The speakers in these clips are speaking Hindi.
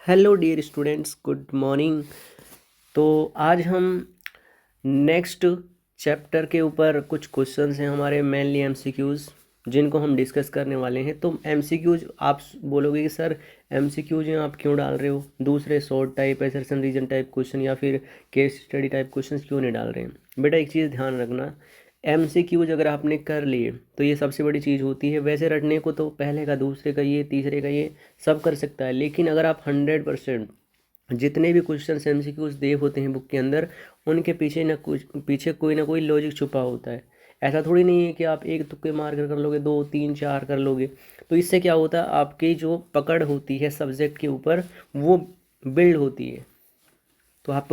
Hello dear students, good morning. तो आज हम नेक्स्ट चैप्टर के ऊपर कुछ क्वेश्चंस हैं हमारे, मेनली एमसीक्यूज़, जिनको हम डिस्कस करने वाले हैं। तो एमसीक्यूज़ आप बोलोगे कि सर एमसीक्यूज़ आप क्यों डाल रहे हो, दूसरे short type, assertion reason type question या फिर केस स्टडी टाइप क्वेश्चन क्यों नहीं डाल रहे हैं? बेटा एक चीज़ ध्यान रखना, एमसीक्यूज अगर आपने कर लिए तो ये सबसे बड़ी चीज़ होती है। वैसे रटने को तो पहले का, दूसरे का, ये तीसरे का, ये सब कर सकता है, लेकिन अगर आप 100% जितने भी क्वेश्चन एमसीक्यूज दे होते हैं बुक के अंदर, उनके पीछे कोई ना कोई लॉजिक छुपा होता है। ऐसा थोड़ी नहीं है कि आप एक तुक्के मार कर लोगे, दो तीन चार कर लोगे। तो इससे क्या होता है, आपकी जो पकड़ होती है सब्जेक्ट के ऊपर वो बिल्ड होती है। तो आप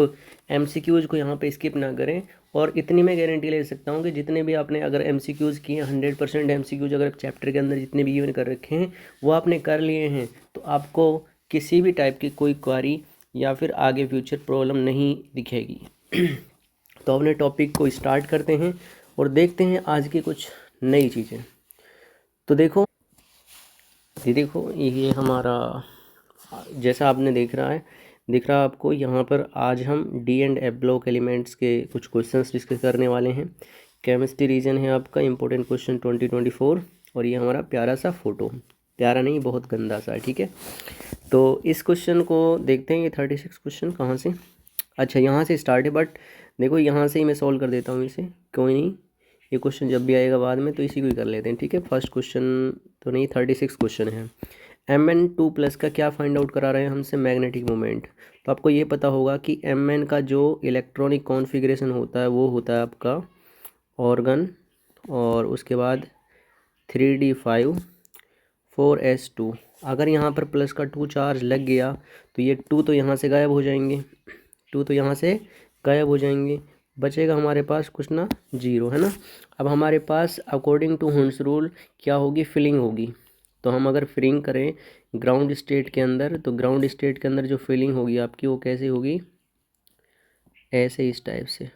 एमसीक्यूज़ को यहाँ पे स्किप ना करें। और इतनी मैं गारंटी ले सकता हूँ कि जितने भी आपने अगर एमसीक्यूज़ किए, 100% एमसीक्यूज़ अगर चैप्टर के अंदर जितने भी इवन कर रखे हैं वो आपने कर लिए हैं, तो आपको किसी भी टाइप की कोई क्वारी या फिर आगे फ्यूचर प्रॉब्लम नहीं दिखेगी। तो अपने टॉपिक को स्टार्ट करते हैं और देखते हैं आज की कुछ नई चीज़ें। तो देखो ये हमारा, जैसा आपने दिख रहा आपको यहाँ पर, आज हम D and F block elements के कुछ क्वेश्चंस डिस्कस करने वाले हैं। केमिस्ट्री रीजन है आपका, इंपॉर्टेंट क्वेश्चन 2024, और ये हमारा प्यारा सा फोटो, प्यारा नहीं बहुत गंदा सा है, ठीक है। तो इस क्वेश्चन को देखते हैं, ये 36 क्वेश्चन कहाँ से, अच्छा यहाँ से स्टार्ट है, बट देखो यहाँ से ही मैं सॉल्व कर देता हूँ इसे, कोई नहीं, ये क्वेश्चन जब भी आएगा बाद में तो इसी को ही कर लेते हैं, ठीक है। फर्स्ट क्वेश्चन तो नहीं, 36 क्वेश्चन है। Mn2+ का क्या फाइंड आउट करा रहे हैं हमसे, मैग्नेटिक मोमेंट। तो आपको ये पता होगा कि Mn का जो इलेक्ट्रॉनिक कॉन्फ़िगरेशन होता है वो होता है आपका ऑर्गन, और उसके बाद 3d5 4s2। अगर यहाँ पर प्लस का 2 चार्ज लग गया तो ये 2 तो यहाँ से गायब हो जाएंगे, 2 तो यहाँ से गायब हो जाएंगे, बचेगा हमारे पास कुछ ना 0, है ना। अब हमारे पास अकॉर्डिंग टू हुंस रूल क्या होगी, फिलिंग होगी। तो हम अगर फिलिंग करें ग्राउंड स्टेट के अंदर, तो ग्राउंड स्टेट के अंदर जो फिलिंग होगी आपकी वो कैसे होगी, ऐसे इस टाइप से।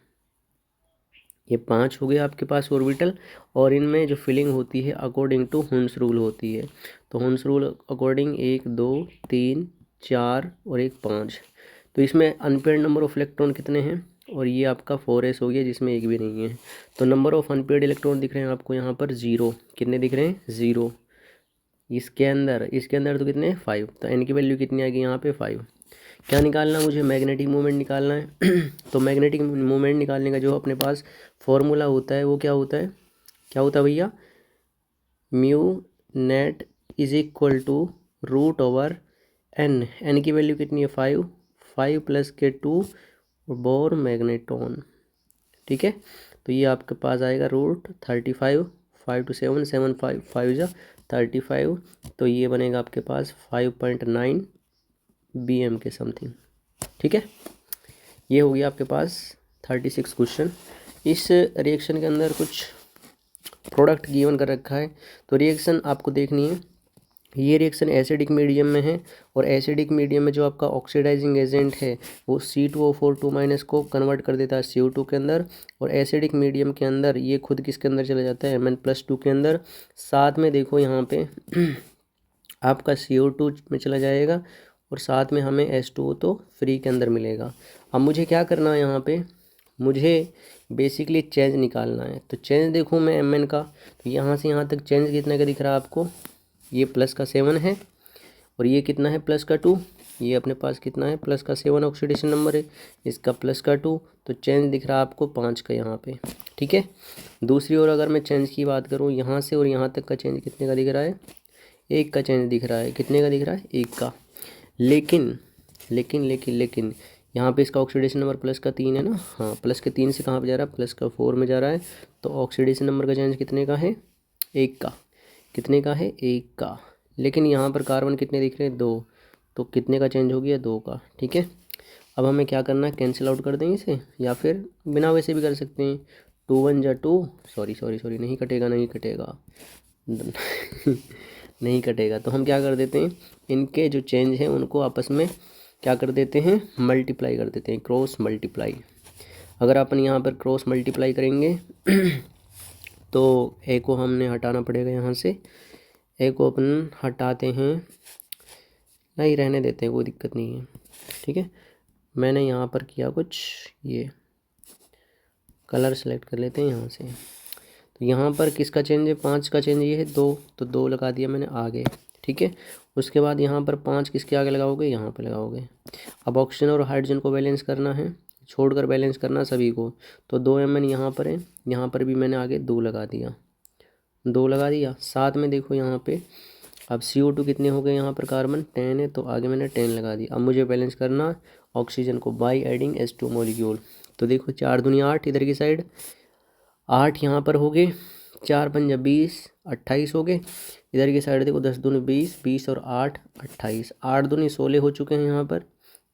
ये 5 हो गए आपके पास ऑर्बिटल, और इनमें जो फिलिंग होती है अकॉर्डिंग टू हुंस रूल होती है। तो हुंस रूल अकॉर्डिंग 1 2 3 4 और 1 5। तो इसमें अनपेयर्ड नंबर ऑफ इलेक्ट्रॉन कितने हैं, और ये आपका 4s हो गया जिसमें एक भी नहीं है। तो नंबर ऑफ अनपेयर्ड इलेक्ट्रॉन दिख रहे हैं आपको यहाँ पर 0, कितने दिख रहे हैं 0। इसके अंदर तो कितने 5, तो एन की वैल्यू कितनी आएगी यहाँ पे 5। क्या निकालना, मुझे मैग्नेटिक मोमेंट निकालना है। तो मैग्नेटिक मोमेंट निकालने का जो अपने पास फॉर्मूला होता है वो क्या होता है, भैया, mu net is equal to root over N. N की वैल्यू कितनी है 5, 5 प्लस के 2 बोर मैग्नेटॉन, ठीक है। तो ये आपके पास आएगा √35, 5 to 7, 7 5 5 जा 35, तो ये बनेगा आपके पास 5.9 BM के समथिंग, ठीक है। ये हो गया आपके पास 36 क्वेश्चन। इस रिएक्शन के अंदर कुछ प्रोडक्ट गिवन कर रखा है, तो रिएक्शन आपको देखनी है। ये रिएक्शन एसिडिक मीडियम में है, और एसिडिक मीडियम में जो आपका ऑक्सीडाइजिंग एजेंट है वो C2O4 को कन्वर्ट कर देता है CO2 के अंदर, और एसिडिक मीडियम के अंदर ये खुद किसके अंदर चला जाता है, Mn+2 के अंदर। साथ में देखो यहाँ पे आपका CO2 में चला जाएगा, और साथ में हमें H2O तो फ्री के अंदर मिलेगा। अब मुझे क्या करना है, यहाँ पे मुझे बेसिकली चेंज निकालना है। तो चेंज देखूँ मैं Mn का, तो यहाँ से यहाँ तक चेंज कितने का दिख रहा है आपको, ये प्लस का 7 है, और ये कितना है प्लस का 2, ये अपने पास कितना है प्लस का 7 ऑक्सीडेशन नंबर है, इसका प्लस का 2, तो चेंज दिख रहा है आपको 5 का यहाँ पे, ठीक है। दूसरी ओर अगर मैं चेंज की बात करूँ, यहाँ से और यहाँ तक का चेंज कितने का दिख रहा है, 1 का चेंज दिख रहा है, कितने का दिख रहा है 1 का। लेकिन लेकिन लेकिन लेकिन यहाँ पे इसका ऑक्सीडेशन नंबर प्लस का 3 है ना, हाँ, प्लस के 3 से कहाँ पे जा रहा है, प्लस का 4 में जा रहा है। तो ऑक्सीडेशन नंबर का चेंज कितने का है, 1 का, कितने का है 1 का। लेकिन यहाँ पर कार्बन कितने दिख रहे हैं 2, तो कितने का चेंज हो गया 2 का, ठीक है। अब हमें क्या करना है, कैंसिल आउट कर दें इसे, या फिर बिना वैसे भी कर सकते हैं, 2 1 जा 2, सॉरी नहीं कटेगा नहीं कटेगा। तो हम क्या कर देते हैं, इनके जो चेंज हैं उनको आपस में क्या कर देते हैं, मल्टीप्लाई कर देते हैं, क्रॉस मल्टीप्लाई। अगर अपन यहाँ पर क्रॉस मल्टीप्लाई करेंगे तो ए को हमने हटाना पड़ेगा यहाँ से, ए को अपन हटाते हैं, नहीं रहने देते हैं, कोई दिक्कत नहीं है, ठीक है। मैंने यहाँ पर किया कुछ, ये कलर सेलेक्ट कर लेते हैं यहाँ से। तो यहाँ पर किसका चेंज है, 5 का चेंज ये है 2, तो 2 लगा दिया मैंने आगे, ठीक है। उसके बाद यहाँ पर 5 किसके आगे लगाओगे, यहाँ पे लगाओगे। अब ऑक्सीजन और हाइड्रोजन को बैलेंस करना है, छोड़कर बैलेंस करना सभी को। तो 2 Mn यहाँ पर है, यहाँ पर भी मैंने आगे 2 लगा दिया, 2 लगा दिया। साथ में देखो यहाँ पे अब CO2 कितने हो गए, यहाँ पर कार्बन 10 है, तो आगे मैंने 10 लगा दिया। अब मुझे बैलेंस करना ऑक्सीजन को बाई एडिंग H2 मॉलिक्यूल। तो देखो 4 दूनी 8 इधर की साइड, 8 यहाँ पर हो गए, 4 पंजा 20, 28 हो गए। इधर की साइड देखो 10 दूनी 20, 20 और 8 28, 8 दूनी 16 हो चुके हैं यहाँ पर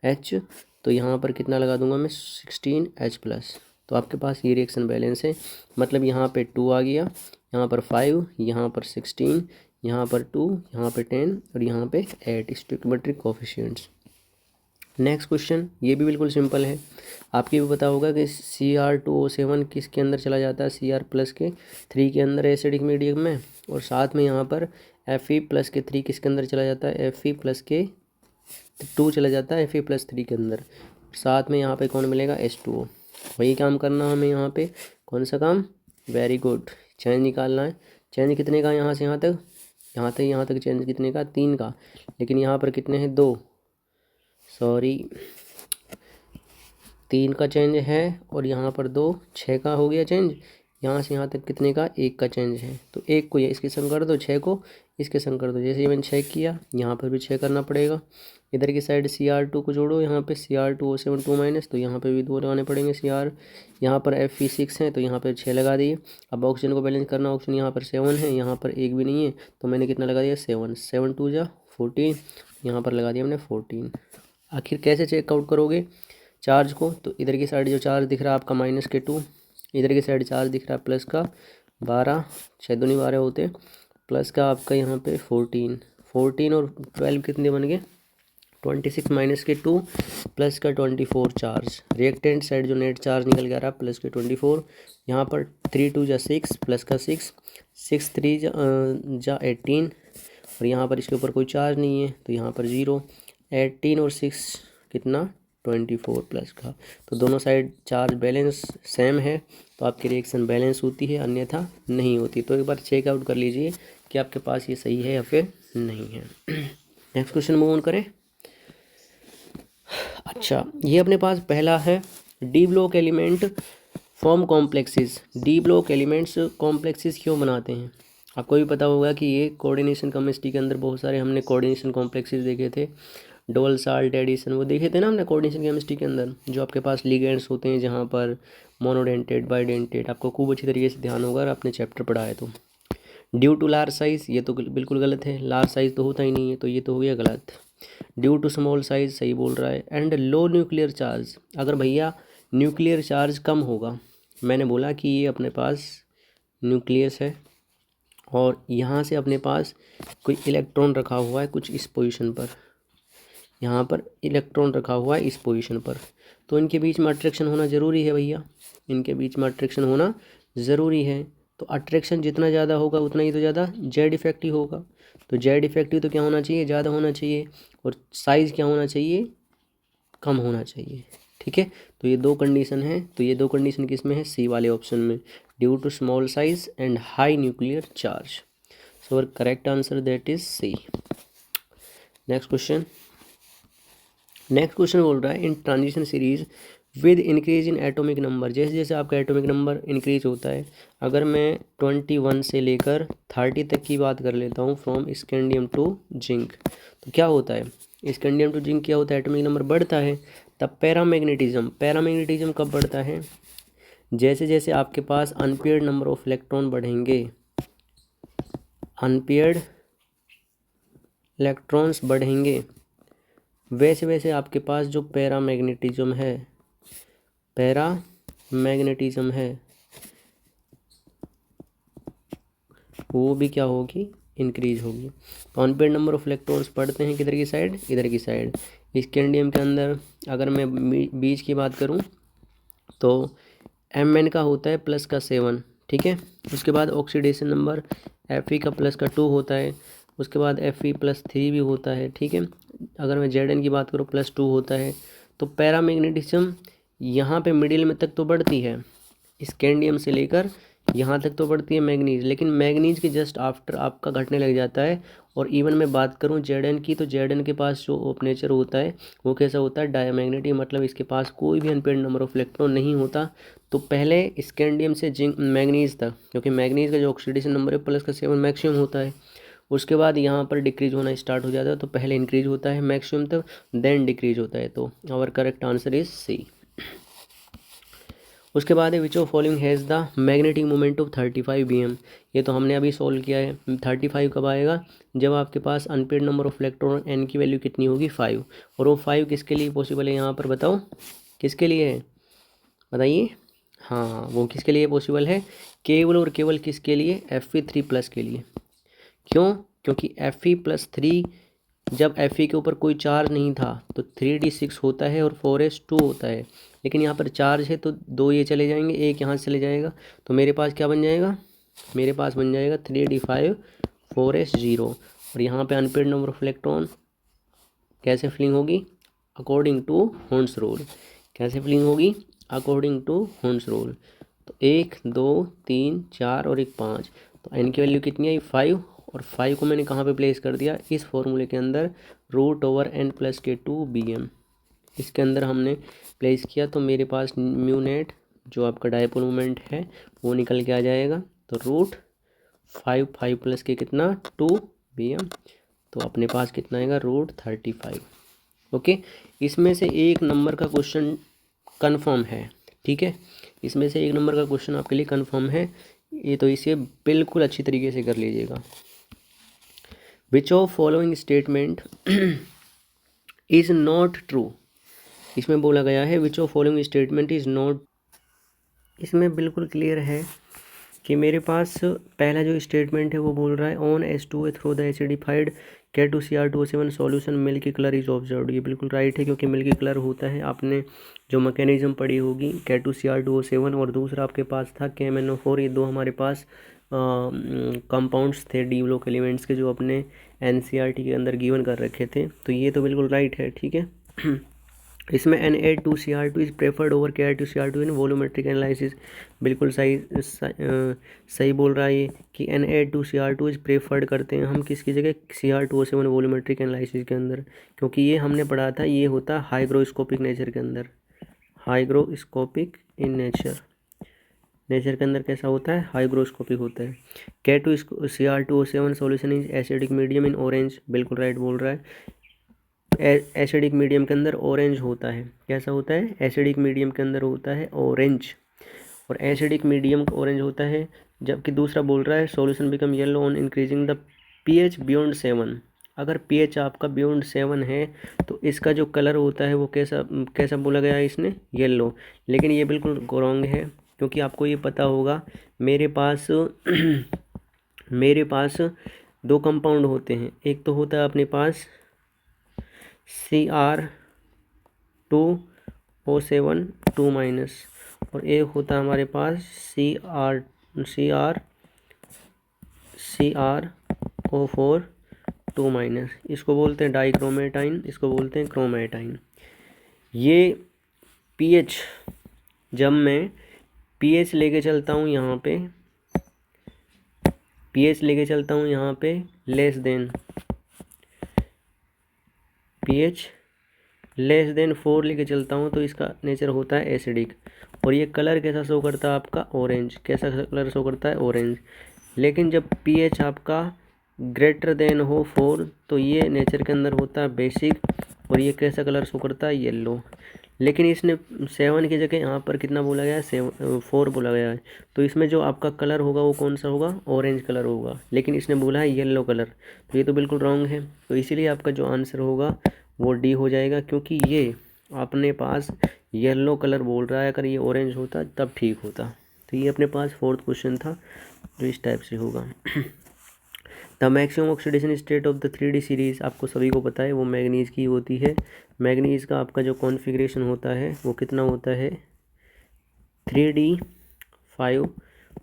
H। तो यहाँ पर कितना लगा दूंगा मैं, 16H+। तो आपके पास ये रिएक्शन बैलेंस है, मतलब यहाँ पे 2 आ गया, यहाँ पर 5, यहाँ पर 16, यहाँ पर 2, यहाँ पे 10 और यहाँ पे 8 स्टोइकियोमेट्रिक कोफिशिएंट्स। नेक्स्ट क्वेश्चन, ये भी बिल्कुल सिंपल है। आपकी भी पता होगा कि Cr2O7 किसके अंदर चला जाता है, Cr+ के 3 के अंदर एसिडिक मीडियम में, और साथ में यहाँ पर Fe+ के 3 किसके अंदर चला जाता है, Fe+ के 2 चला जाता है Fe+3 के अंदर। साथ में यहाँ पे कौन मिलेगा, H2O। वही काम करना हमें यहाँ पे, कौन सा काम, वेरी गुड, चेंज निकालना है। चेंज कितने का, यहाँ से यहाँ तक, यहाँ तक चेंज कितने का, 3 का, लेकिन यहाँ पर कितने हैं, 2, सॉरी 3 का चेंज है, और यहाँ पर 2, 6 का हो गया चेंज। यहाँ से यहाँ तक कितने का, 1 का चेंज है, तो 1 को ये इसके संग कर दो, 6 को इसके संग कर दो। जैसे ही मैंने 6 किया, यहाँ पर भी 6 करना पड़ेगा। इधर की साइड Cr2 को जोड़ो, यहाँ पे Cr2O7 2-, तो यहाँ पे भी 2 लगाने पड़ेंगे Cr। यहाँ पर Fe6 है, तो यहाँ पर 6 लगा दिए। अब ऑक्सीजन को बैलेंस करना, ऑक्सीजन यहाँ पर 7 है, यहाँ पर 1 भी नहीं है, तो मैंने कितना लगा दिया, 7, 7 2 जा 14, यहाँ पर लगा दिया मैंने 14। आखिर कैसे चेकआउट करोगे चार्ज को, तो इधर की साइड जो चार्ज दिख रहा है आपका -2, इधर की साइड चार्ज दिख रहा है प्लस का 12, 6 दूनी 12 होते, प्लस का आपका यहाँ पे 14, 14 और 12 कितने बन गए, 26 -2 प्लस का 24 चार्ज। रिएक्टेंट साइड जो नेट चार्ज निकल गया रहा प्लस के 24, यहाँ पर 3 2 जा 6 प्लस का 6, 6 3 जा 18, और यहाँ पर इसके ऊपर कोई चार्ज नहीं है, तो यहाँ पर 0, 18 और 6 कितना, 24 प्लस का। तो दोनों साइड चार्ज बैलेंस सेम है, तो आपकी रिएक्शन बैलेंस होती है, अन्यथा नहीं होती। तो एक बार चेकआउट कर लीजिए कि आपके पास ये सही है या फिर नहीं है। नेक्स्ट क्वेश्चन मूव ऑन करें। अच्छा, ये अपने पास पहला है, D block element form complexes. D block elements complexes क्यों बनाते हैं, आपको भी पता होगा कि ये कोऑर्डिनेशन केमिस्ट्री के अंदर बहुत सारे हमने कोऑर्डिनेशन कॉम्प्लेक्सेस देखे थे, डबल साल्ट एडिशन वो देखे थे ना हमने कोऑर्डिनेशन केमिस्ट्री के अंदर, जो आपके पास लिगेंड्स होते हैं, जहाँ पर मोनोडेंटेट बाइडेंटेट, आपको खूब अच्छी तरीके से ध्यान होगा, आपने चैप्टर पढ़ा है। तो ड्यू टू लार्ज साइज़, ये तो बिल्कुल गलत है, लार्ज साइज़ तो होता ही नहीं है, तो ये तो हो गया गलत। ड्यू टू स्मॉल साइज़ सही बोल रहा है। एंड लो न्यूक्लियर चार्ज, अगर भैया न्यूक्लियर चार्ज कम होगा, मैंने बोला कि ये अपने पास न्यूक्लियस है और यहाँ से अपने पास कोई इलेक्ट्रॉन रखा हुआ है कुछ इस पोजीशन पर, यहाँ पर इलेक्ट्रॉन रखा हुआ है इस पोजीशन पर, तो इनके बीच में अट्रैक्शन होना ज़रूरी है भैया, इनके बीच में अट्रैक्शन होना ज़रूरी है। तो अट्रैक्शन जितना ज़्यादा होगा उतना ही तो ज़्यादा जेड इफेक्टिव होगा। तो जेड इफेक्टिव तो क्या होना चाहिए, ज़्यादा होना चाहिए, और साइज़ क्या होना चाहिए, कम होना चाहिए। ठीक है, तो ये 2 कंडीशन है, तो ये 2 कंडीशन किस में है, सी वाले ऑप्शन में, due to small size and high nuclear charge. So our correct answer that is C. Next question बोल रहा है, in transition series with increase in atomic number, जैसे जैसे आपका एटॉमिक नंबर इंक्रीज होता है, अगर मैं 21 से लेकर 30 तक की बात कर लेता हूँ, फ्रॉम स्कैंडियम टू जिंक, तो क्या होता है, स्कैंडियम टू जिंक क्या होता है, एटॉमिक नंबर बढ़ता है। तब पैरामैग्नेटिज्म कब बढ़ता है, जैसे जैसे आपके पास अनपेयर्ड नंबर ऑफ इलेक्ट्रॉन बढ़ेंगे, अनपेयर्ड इलेक्ट्रॉन्स बढ़ेंगे, वैसे वैसे आपके पास जो पैरामैग्नेटिज्म है वो भी क्या होगी, इंक्रीज होगी। तो अनपेयर्ड नंबर ऑफ इलेक्ट्रॉन्स पढ़ते हैं किधर की साइड, इधर की साइड। स्कैंडियम के अंदर अगर मैं बीच की बात करूं तो Mn का होता है प्लस का 7, ठीक है। उसके बाद ऑक्सीडेशन नंबर Fe का प्लस का 2 होता है, उसके बाद Fe+3 भी होता है, ठीक है। अगर मैं Zn की बात करूँ +2 होता है। तो पैरामैग्नेटिज्म यहाँ पे मिडिल में तक तो बढ़ती है, स्कैंडियम से लेकर यहाँ तक तो बढ़ती है मैग्नीज, लेकिन मैग्नीज के जस्ट आफ्टर आपका घटने लग जाता है। और इवन मैं बात करूँ Zn की, तो Zn के पास जो ऑफ नेचर होता है वो कैसा होता है, डायमैग्नेटिक, मतलब इसके पास कोई भी अनपेयर्ड नंबर ऑफ इलेक्ट्रॉन नहीं होता। तो पहले स्कैंडियम से जिंक मैग्नीज तक, क्योंकि मैग्नीज का जो ऑक्सीडेशन नंबर है +7 मैक्सिमम होता है, उसके बाद यहाँ पर डिक्रीज होना स्टार्ट हो जाता है। तो पहले इंक्रीज होता है मैक्सिमम तक, देन डिक्रीज होता है। तो our correct answer is C. उसके बाद है which of following has the magnetic moment of 35 bm। ये तो हमने अभी सॉल्व किया है। 35 कब आएगा, जब आपके पास unpaired number of electron n की वैल्यू कितनी होगी 5। और वो 5 किसके लिए पॉसिबल है यहाँ पर बताओ, किसके लिए है बताइए। हाँ, वो किसके लिए पॉसिबल है, केवल और केवल किसके लिए, Fe3+ के लिए। क्यों, क्योंकि Fe+3 जब Fe के ऊपर कोई चार्ज नहीं था तो 3d6 होता है और 4s2 होता है। लेकिन यहाँ पर चार्ज है तो 2 ये चले जाएंगे, एक यहाँ से चले जाएगा, तो मेरे पास क्या बन जाएगा, मेरे पास बन जाएगा 3d5 4s0। और यहाँ पे अनपेयर्ड नंबर ऑफ इलेक्ट्रॉन कैसे फिलिंग होगी, अकॉर्डिंग टू हॉर्न्स रूल। कैसे फिलिंग होगी, अकॉर्डिंग टू हॉर्न्स रूल। तो 1 2 3 4 और 1 5। तो n की वैल्यू कितनी आई 5, और 5 को मैंने कहाँ पे प्लेस कर दिया, इस फॉर्मूले के अंदर, √n+k2 इसके अंदर हमने प्लेस किया। तो मेरे पास म्यू नेट जो आपका डायपोल मोमेंट है वो निकल के आ जाएगा। तो √5 + के कितना 2 bm। तो अपने पास कितना आएगा √35। ओके, इसमें से एक नंबर का क्वेश्चन कंफर्म है, ठीक है, इसमें से एक नंबर का क्वेश्चन आपके लिए कंफर्म है ये, तो इसे बिल्कुल अच्छी तरीके से कर लीजिएगा। विच of following statement is not true. इसमें बोला गया है which of following statement is not. इसमें बिल्कुल क्लियर है कि मेरे पास पहला जो स्टेटमेंट है वो बोल रहा है on H2A through the acidified K2Cr2O7 solution milky colour is observed. ये बिल्कुल राइट है, क्योंकि मिल्की कलर होता है, आपने जो मैकेनिज्म पढ़ी होगी K2Cr2O7, और दूसरा आपके पास था KMnO4। ये दो हमारे पास कंपाउंड्स थे डी ब्लॉक एलिमेंट्स के, जो अपने NCERT के अंदर गिवन कर रखे थे। तो ये तो बिल्कुल राइट है, ठीक है। इसमें Na2Cr2 is preferred over Ki2Cr2 in volumetric analysis. बिल्कुल सही बोल रहा है ये कि Na2Cr2 इज़ प्रेफर्ड करते हैं हम किसकी जगह, Cr2O7 वॉल्यूमेट्रिक एनालिसिस के अंदर, क्योंकि ये हमने पढ़ा था ये होता है हाइग्रोस्कोपिक नेचर के अंदर, हाइग्रोस्कोपिक इन नेचर के अंदर कैसा होता है, हाइग्रोस्कोपिक होता है। K2Cr2O7 solution is acidic medium in orange, बिल्कुल राइट बोल रहा है। एसिडिक मीडियम के अंदर ऑरेंज होता है, कैसा होता है, एसिडिक मीडियम के अंदर होता है ऑरेंज, और एसिडिक मीडियम ऑरेंज होता है। जबकि दूसरा बोल रहा है solution become yellow on increasing the pH beyond 7। अगर pH आपका बियॉन्ड 7 है तो इसका जो कलर होता है वो कैसा बोला गया है इसने, येलो। लेकिन ये बिल्कुल रॉन्ग है, क्योंकि आपको ये पता होगा मेरे पास दो कंपाउंड होते हैं। एक तो होता है अपने पास Cr2O7 2- और एक होता है हमारे पास CrO4 2-। इसको बोलते हैं डाइक्रोमेटाइन, इसको बोलते हैं क्रोमेटाइन। ये pH, जब मैं pH लेके चलता हूँ यहाँ पे, pH लेके चलता हूँ यहाँ पे less than pH less than 4 लेके चलता हूँ, तो इसका नेचर होता है एसिडिक। और ये कलर कैसा शो करता है आपका, ऑरेंज। कैसा कलर शो करता है, ऑरेंज। लेकिन जब pH आपका ग्रेटर देन हो 4 तो ये नेचर के अंदर होता है बेसिक, और ये कैसा कलर शो करता है, येलो। लेकिन इसने 7 की जगह यहाँ पर कितना बोला गया है, 4 बोला गया है। तो इसमें जो आपका कलर होगा वो कौन सा होगा, ऑरेंज कलर होगा, लेकिन इसने बोला है येलो कलर। तो ये तो बिल्कुल रॉन्ग है। तो इसीलिए आपका जो आंसर होगा वो डी हो जाएगा, क्योंकि ये अपने पास येलो कलर बोल रहा है। अगर ये ऑरेंज होता तब ठीक होता। तो ये अपने पास 4th क्वेश्चन था जो इस टाइप से होगा। The maximum oxidation state of the 3D series, आपको सभी को पता है वो मैग्नीज़ की होती है। मैग्नीज़ का आपका जो कॉन्फ़िगरेशन होता है वो कितना होता है, 3D5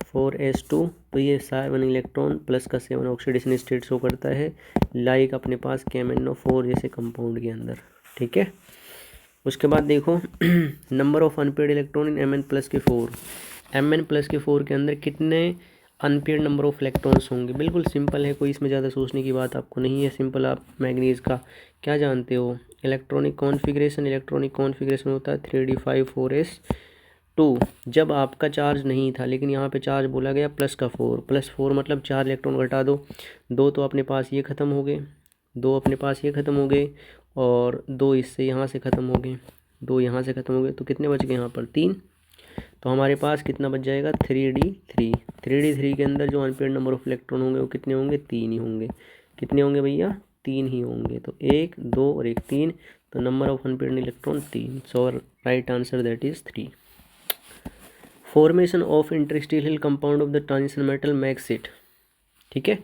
4s2, तो ये 7 इलेक्ट्रॉन प्लस का 7 ऑक्सीडेशन स्टेट शो करता है, लाइक अपने पास KMnO4 जैसे कंपाउंड के अंदर। ठीक है, उसके बाद देखो number of unpaired electron in Mn+ के 4, Mn+ के 4 के अंदर कितने अनपेड नंबर ऑफ इलेक्ट्रॉन्स होंगे। बिल्कुल सिंपल है, कोई इसमें ज़्यादा सोचने की बात आपको नहीं है, सिंपल। आप मैग्नीज का क्या जानते हो, इलेक्ट्रॉनिक कॉन्फ़िगरेशन होता है 3d5 4s2। जब आपका चार्ज नहीं था, लेकिन यहाँ पे चार्ज बोला गया +4 मतलब 4 इलेक्ट्रॉन घटा दो, 2 तो अपने पास ये ख़त्म हो गए, 2 अपने पास ये ख़त्म हो गए, और 2 इससे यहाँ से ख़त्म हो गए, 2 यहाँ से ख़त्म हो गए, तो कितने बच गए यहाँ पर 3। तो हमारे पास कितना बच जाएगा 3d3 के अंदर जो अनपेड नंबर ऑफ इलेक्ट्रॉन होंगे वो कितने होंगे, 3 ही होंगे। कितने होंगे भैया, 3 ही होंगे। तो 1 2 और 1 3, तो number of unpaired electron 3। So right answer that is 3। Formation of interstitial compound of the transition metal max it. ठीक है,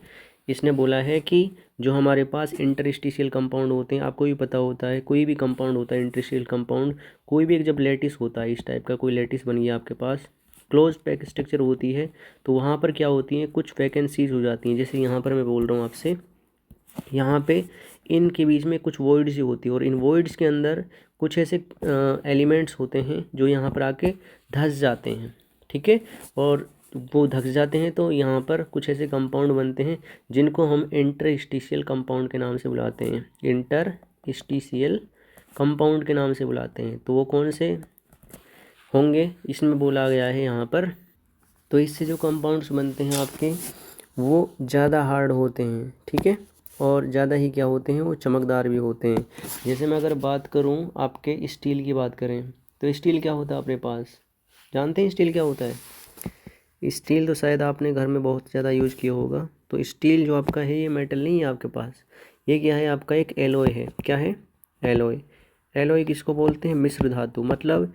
इसने बोला है कि जो हमारे पास इंटरस्टेशियल कंपाउंड होते हैं, आपको भी पता होता है, कोई भी कंपाउंड होता है इंटरस्टेशियल कंपाउंड, कोई भी एक जब लेटिस होता है, इस टाइप का कोई लेटिस बन गया आपके पास, क्लोज पैक स्ट्रक्चर होती है, तो वहाँ पर क्या होती हैं, कुछ वैकेंसीज हो जाती हैं। जैसे यहाँ पर मैं बोल रहा हूँ आपसे, यहाँ पे इनके बीच में कुछ वॉइड्स ही होती है, और इन वॉइड्स के अंदर कुछ ऐसे एलिमेंट्स होते हैं जो यहाँ पर आके धंस जाते हैं। ठीक है, और वो धंस जाते हैं तो यहाँ पर कुछ ऐसे कंपाउंड बनते हैं जिनको हम इंटरस्टिशियल कंपाउंड के नाम से बुलाते हैं, इंटरस्टिशियल कंपाउंड के नाम से बुलाते हैं। तो वो कौन से होंगे, इसमें बोला गया है यहाँ पर। तो इससे जो कंपाउंड्स बनते हैं आपके, वो ज़्यादा हार्ड होते हैं। ठीक है, और ज़्यादा ही क्या होते हैं, वो चमकदार भी होते हैं। जैसे मैं अगर बात करूँ आपके स्टील की बात करें, तो स्टील क्या होता है अपने पास, जानते हैं स्टील क्या होता है। स्टील तो शायद आपने घर में बहुत ज़्यादा यूज़ किया होगा। तो स्टील जो आपका है, ये मेटल नहीं है आपके पास, ये क्या है आपका, एक एलॉय है। क्या है, एलॉय। एलॉय किसको बोलते हैं, मिश्र धातु। मतलब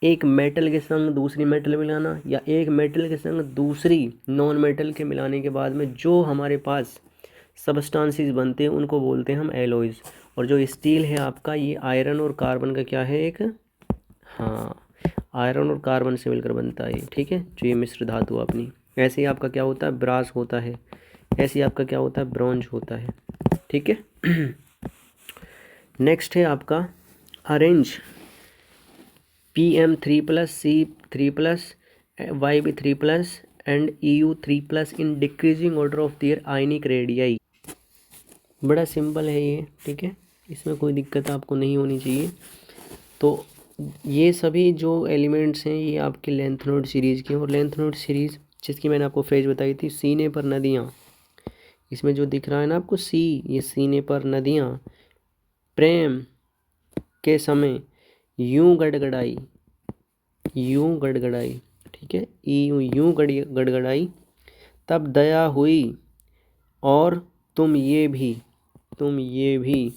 एक मेटल के संग दूसरी मेटल मिलाना, या एक मेटल के संग दूसरी नॉन मेटल के मिलाने के बाद में जो हमारे पास सबस्टांसेस बनते हैं, उनको बोलते हैं हम एलॉयज़। और जो स्टील है आपका, ये आयरन और कार्बन का क्या है, एक, हाँ, आयरन और कार्बन से मिलकर बनता है। ठीक है, जो ये मिश्र धातु अपनी, ऐसे ही आपका क्या होता है, ब्रास होता है, ऐसे ही आपका क्या होता है, ब्रॉन्ज होता है। ठीक है, नेक्स्ट है आपका arrange PM3+, C3+, YB3+ and EU3+ in decreasing order of their ionic radii. बड़ा सिंपल है ये। ठीक है, इसमें कोई दिक्कत आपको नहीं होनी चाहिए। तो ये सभी जो एलिमेंट्स हैं, ये आपके लेंथ नोड सीरीज़ के हैं। और लेंथ नोड सीरीज़ जिसकी मैंने आपको फ्रेज बताई थी, सीने पर नदियाँ, इसमें जो दिख रहा है ना आपको सी, ये सीने पर नदियाँ प्रेम के समय यूं गड़गड़ाई, यूं गड़गड़ाई। ठीक है, यूं गड़गड़ाई, तब दया हुई और तुम ये भी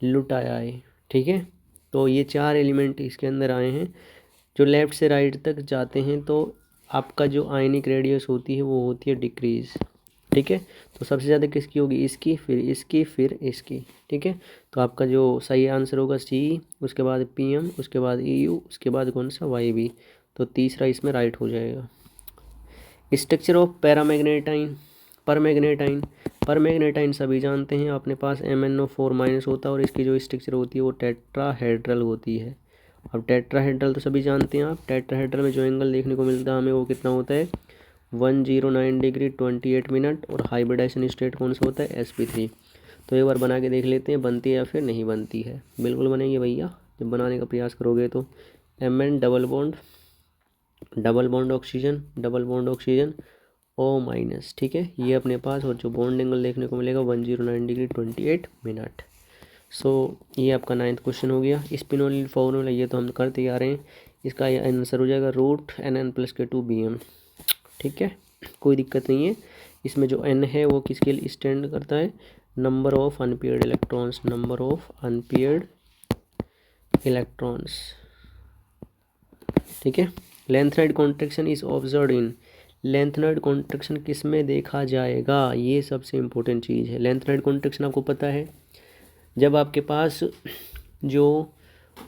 लुट आए। ठीक है, तो ये 4 एलिमेंट इसके अंदर आए हैं जो लेफ़्ट से राइट तक जाते हैं, तो आपका जो आयनिक रेडियस होती है वो होती है डिक्रीज़। ठीक है, तो सबसे ज़्यादा किसकी होगी, इसकी, फिर इसकी, फिर इसकी। ठीक है, तो आपका जो सही आंसर होगा C, उसके बाद PM, उसके बाद EU, उसके बाद कौन सा, YB। तो तीसरा इसमें राइट हो जाएगा। स्ट्रक्चर ऑफ परमैग्नेटाइन सभी जानते हैं, अपने पास MnO4- होता है, और इसकी जो स्ट्रक्चर होती है वो टेट्राहेड्रल होती है। अब टेट्राहेड्रल तो सभी जानते हैं आप, टेट्राहेड्रल में जो एंगल देखने को मिलता है हमें, वो कितना होता है, 109 डिग्री 28 मिनट। और हाइब्रिडाइजेशन स्टेट कौन सा होता है, sp3। तो एक बार बना के देख लेते हैं, बनती है या फिर नहीं बनती है। बिल्कुल बनेंगे भैया, जब बनाने का प्रयास करोगे तो। Mn double bond oxygen O-। ठीक है, ये अपने पास, और जो बॉन्ड एंगल देखने को मिलेगा 109 डिग्री 28 मिनट। सो ये आपका 9th क्वेश्चन हो गया। स्पिनोलिन फॉर्मूला ये तो हम करते आ रहे हैं, इसका ये आंसर हो जाएगा √NN+K2Bm। ठीक है, कोई दिक्कत नहीं है। इसमें जो N है वो किसके लिए स्टैंड करता है, नंबर ऑफ अनपेयर्ड इलेक्ट्रॉन्स। ठीक है, lanthanide contraction is observed in, lanthanide contraction किस में देखा जाएगा, ये सबसे इम्पोर्टेंट चीज़ है। लेंथनाइड कॉन्ट्रैक्शन आपको पता है, जब आपके पास जो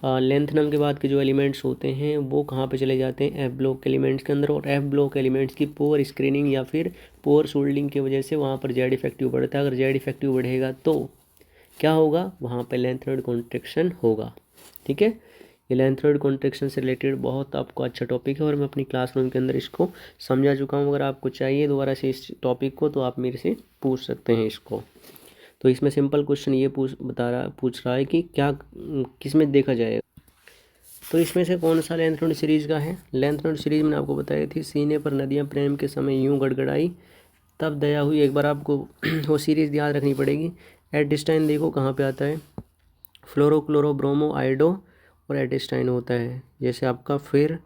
लेंथनम के बाद के जो एलिमेंट्स होते हैं वो कहाँ पे चले जाते हैं, एफ ब्लॉक एलिमेंट्स के अंदर, और एफ ब्लॉक एलिमेंट्स की पोअर स्क्रीनिंग या फिर पोअर सोल्डिंग की वजह से वहाँ पर जेड इफेक्टिव बढ़ता है। अगर जेड इफेक्टिव बढ़ेगा तो क्या होगा, वहाँ पे लेंथनोइड कॉन्ट्रैक्शन होगा। ठीक है, ये लेंथनोइड कॉन्ट्रैक्शन से रिलेटेड बहुत आपको अच्छा टॉपिक है और मैं अपनी क्लासरूम के अंदर इसको समझा चुका हूँ। अगर आपको चाहिए दोबारा से इस टॉपिक को तो आप मेरे से पूछ सकते हैं इसको। तो इसमें सिंपल क्वेश्चन ये पूछ रहा है कि क्या किस में देखा जाएगा। तो इसमें से कौन सा लेंथनोइड सीरीज़ का है। लेंथनोइड सीरीज़ मैंने आपको बताई थी, सीने पर नदियाँ प्रेम के समय यूं गड़गड़ाई तब दया हुई। एक बार आपको वो सीरीज़ याद रखनी पड़ेगी। एडिस्टाइन देखो कहाँ पे आता है, फ्लोरो क्लोरो ब्रोमो आइडो और एडिस्टाइन होता है। जैसे आपका फिर,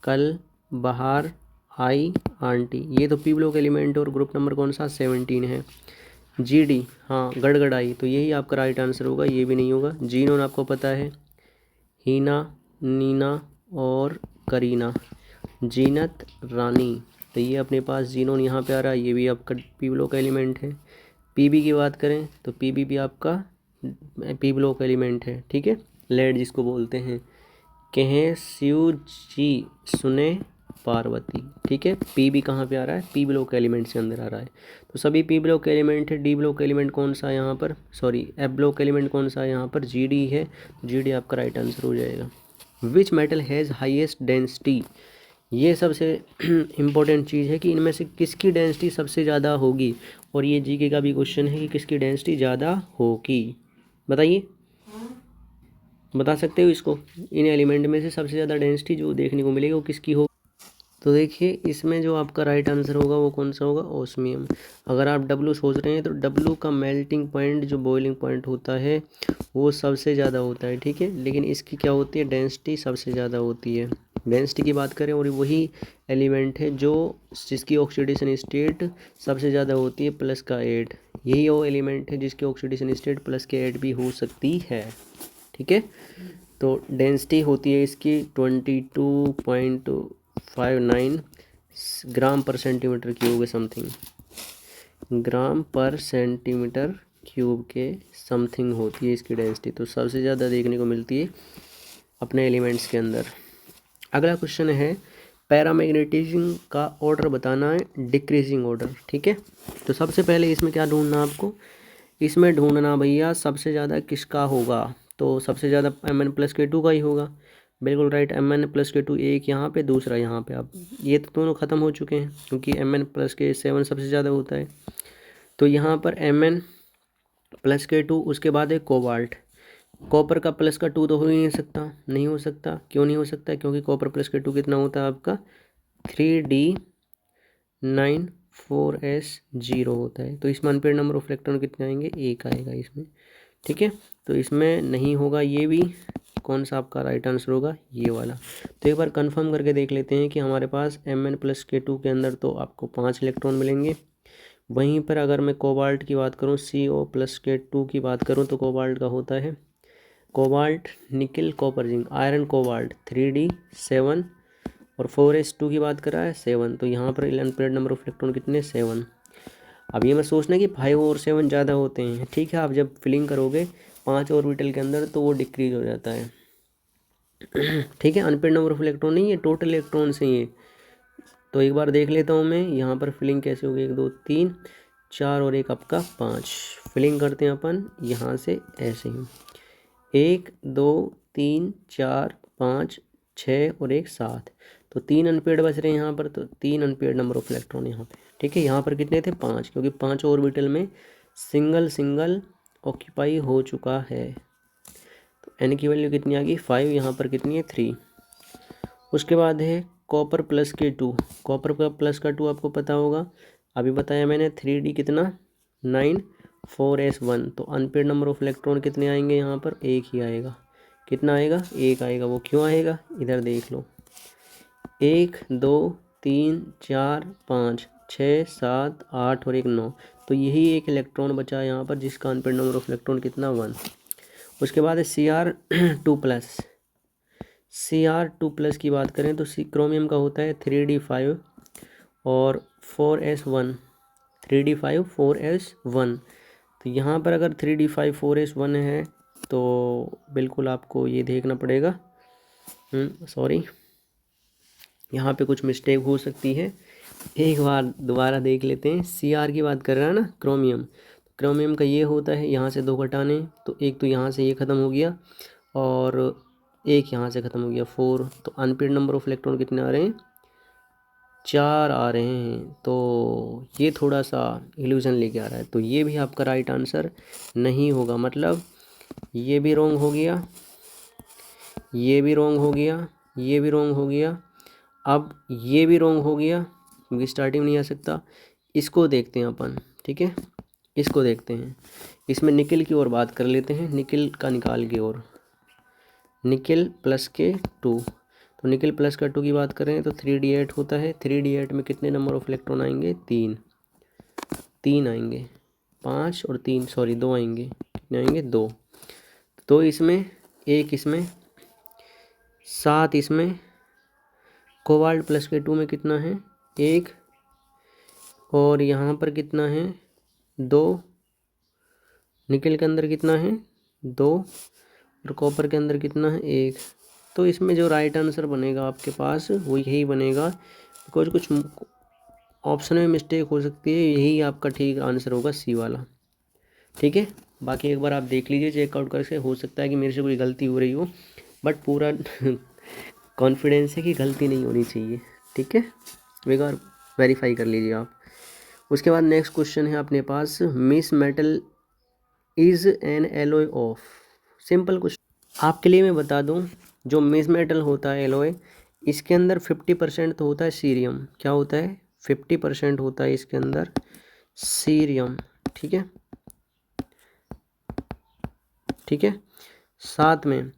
कल, बाहर, आई, आंटी, ये तो पी ब्लॉक एलिमेंट और ग्रुप नंबर कौन सा 17 है। जी डी, हाँ गड़गड़ाई, तो यही आपका राइट आंसर होगा, ये भी नहीं होगा। जीनोन आपको पता है, हीना, नीना और करीना, जीनत, रानी, तो ये अपने पास जीनोन यहाँ पे आ रहा है, ये भी आपका पी ब्लॉक एलिमेंट है। पीबी की बात करें तो पीबी भी आपका पी ब्लॉक एलिमेंट है। ठीक है, लेड जिसको बोलते हैं। कहें शिव जी सुने पार्वती, ठीक है, पी भी कहाँ पे आ रहा है, पी ब्लॉक एलिमेंट से अंदर आ रहा है। तो सभी पी ब्लॉक एलिमेंट है। डी ब्लॉक एलिमेंट कौन सा है यहाँ पर, सॉरी एफ ब्लॉक एलिमेंट कौन सा है यहाँ पर, जी डी है। जी डी आपका राइट आंसर हो जाएगा। Which metal has highest density, ये सबसे इम्पोर्टेंट चीज़ है कि इनमें से किसकी डेंसिटी सबसे ज़्यादा होगी। और ये जीके का भी क्वेश्चन है कि किसकी डेंसिटी ज़्यादा होगी, बताइए, बता सकते हो इसको। इन एलिमेंट में से सबसे ज़्यादा डेंसिटी जो देखने को मिलेगी वो किसकी हो। तो देखिए इसमें जो आपका राइट आंसर होगा वो कौन सा होगा, ओस्मियम। अगर आप डब्लू सोच रहे हैं तो डब्लू का मेल्टिंग पॉइंट जो बॉइलिंग पॉइंट होता है वो सबसे ज़्यादा होता है। ठीक है, लेकिन इसकी क्या होती है, डेंसिटी सबसे ज़्यादा होती है। डेंसिटी की बात करें और वही एलिमेंट है जो जिसकी ऑक्सीडेशन स्टेट सबसे ज़्यादा होती है +8। यही वो एलिमेंट है जिसकी ऑक्सीडेशन स्टेट +8 भी हो सकती है। ठीक है, तो डेंसिटी होती है इसकी 22.59 ग्राम पर सेंटीमीटर क्यूब के समथिंग, ग्राम पर सेंटीमीटर क्यूब के समथिंग होती है इसकी डेंसिटी। तो सबसे ज़्यादा देखने को मिलती है अपने एलिमेंट्स के अंदर। अगला क्वेश्चन है पैरामैग्नेटिज्म का ऑर्डर बताना है, डिक्रीजिंग ऑर्डर। ठीक है, तो सबसे पहले इसमें क्या ढूंढना आपको, इसमें ढूंढना भैया सबसे ज़्यादा किसका होगा। तो सबसे ज़्यादा Mn+K2 का ही होगा, बिल्कुल राइट। Mn+K2 एक यहाँ पे, दूसरा यहाँ पे। आप ये तो दोनों ख़त्म हो चुके हैं क्योंकि Mn+K7 सबसे ज़्यादा होता है। तो यहाँ पर Mn+K2, उसके बाद है कोबाल्ट। कॉपर का +2 तो हो ही नहीं सकता, नहीं हो सकता। क्यों नहीं हो सकता, क्योंकि कॉपर +K2 कितना होता है आपका 3D9 4S0 होता है। तो इसमें अनपेड नंबर ऑफ इलेक्ट्रॉन कितने आएंगे, 1 आएगा इसमें। ठीक है, तो इसमें नहीं होगा ये भी। कौन सा आपका राइट आंसर होगा, ये वाला। तो एक बार कंफर्म करके देख लेते हैं कि हमारे पास Mn+K2 के अंदर तो आपको 5 इलेक्ट्रॉन मिलेंगे। वहीं पर अगर मैं कोबाल्ट की बात करूँ, CO+K2 की बात करूँ तो कोबाल्ट का होता है cobalt, nickel, copper, zinc, iron, cobalt 3D7 और 4S2 की बात कर रहा है 7। तो यहाँ पर अनपेयर्ड नंबर ऑफ इलेक्ट्रॉन कितने, 7। अब ये मैं सोचना कि 5 और 7 ज़्यादा होते हैं। ठीक है, आप जब फिलिंग करोगे 5 ऑर्बिटल के अंदर तो वो डिक्रीज हो जाता है। ठीक है, अनपेयर्ड नंबर ऑफ इलेक्ट्रॉन नहीं है, टोटल इलेक्ट्रॉन से ये। तो एक बार देख लेता हूँ मैं यहाँ पर फिलिंग कैसे होगी, 1 2 3 4 और एक आपका 5। फिलिंग करते हैं अपन यहाँ से ऐसे ही, 1 2 3 4 5 6 और एक 7। तो 3 अनपेयर्ड बच रहे हैं यहाँ पर, तो 3 अनपेयर्ड नंबर ऑफ इलेक्ट्रॉन यहाँ पे। ठीक है, यहाँ पर कितने थे, 5, क्योंकि 5 ऑर्बिटल में सिंगल ऑक्यूपाई हो चुका है। तो एन की वैल्यू कितनी आ गई, 5। यहाँ पर कितनी है, 3। उसके बाद है कॉपर +K2। कॉपर का +2 आपको पता होगा, अभी बताया मैंने, 3D कितना 9 4S1। तो अनपेयर्ड नंबर ऑफ इलेक्ट्रॉन कितने आएंगे यहाँ पर, 1 ही आएगा। कितना आएगा, 1 आएगा। वो क्यों आएगा, इधर देख लो, 1 2 3 4 5 6 7 8 और एक 9। तो यही एक इलेक्ट्रॉन बचा है यहाँ पर जिसका अनपेयर्ड नंबर ऑफ इलेक्ट्रॉन कितना, 1। उसके बाद है Cr2+। Cr2+ की बात करें तो क्रोमियम का होता है 3D5 और 4S1, 3D5 4S1। तो यहाँ पर अगर 3D5 4S1 है तो बिल्कुल आपको ये देखना पड़ेगा। सॉरी, यहाँ पे कुछ मिस्टेक हो सकती है, एक बार दोबारा देख लेते हैं। Cr की बात कर रहा है ना, क्रोमियम। क्रोमियम का ये होता है, यहाँ से 2 घटाने, तो एक तो यहाँ से ये ख़त्म हो गया और एक यहाँ से ख़त्म हो गया 4। तो अनपेयर्ड नंबर ऑफ इलेक्ट्रॉन कितने आ रहे हैं? 4 आ रहे हैं। तो ये थोड़ा सा इल्यूजन लेके आ रहा है, तो ये भी आपका राइट आंसर नहीं होगा। मतलब ये भी रॉन्ग हो गया, ये भी रॉन्ग हो गया, ये भी रॉन्ग हो गया, अब ये भी रॉन्ग हो गया क्योंकि स्टार्टिंग में नहीं आ सकता। इसको देखते हैं अपन, ठीक है, इसको देखते हैं। इसमें निकिल की ओर बात कर लेते हैं, निकिल का निकाल की ओर, निकिल प्लस के 2। तो निकिल प्लस का 2 की बात करें तो 3d8 होता है। 3d8 में कितने नंबर ऑफ इलेक्ट्रॉन आएंगे? 3 आएंगे। 5 और 3 सॉरी 2 आएंगे। कितने आएंगे? 2। तो इसमें 1, इसमें 7, इसमें कोबाल्ट प्लस के 2 में कितना है? 1, और यहाँ पर कितना है? 2। निकिल के अंदर कितना है? 2, और कॉपर के अंदर कितना है? 1। तो इसमें जो राइट आंसर बनेगा आपके पास वो यही बनेगा, बिकॉज कुछ ऑप्शन में मिस्टेक हो सकती है, यही आपका ठीक आंसर होगा, सी वाला। ठीक है, बाकी एक बार आप देख लीजिए चेकआउट करके, हो सकता है कि मेरे से कोई गलती हो रही हो, बट पूरा कॉन्फिडेंस है कि गलती नहीं होनी चाहिए। ठीक है, एक बार वेरीफाई कर लीजिए आप। उसके बाद नेक्स्ट क्वेश्चन है अपने पास, misch metal is an alloy of. Simple question आपके लिए मैं बता दूं, जो मिस मेटल होता है एलॉय, इसके अंदर 50% तो होता है सीरियम। क्या होता है? 50% होता है इसके अंदर सीरियम। ठीक है, ठीक है, साथ में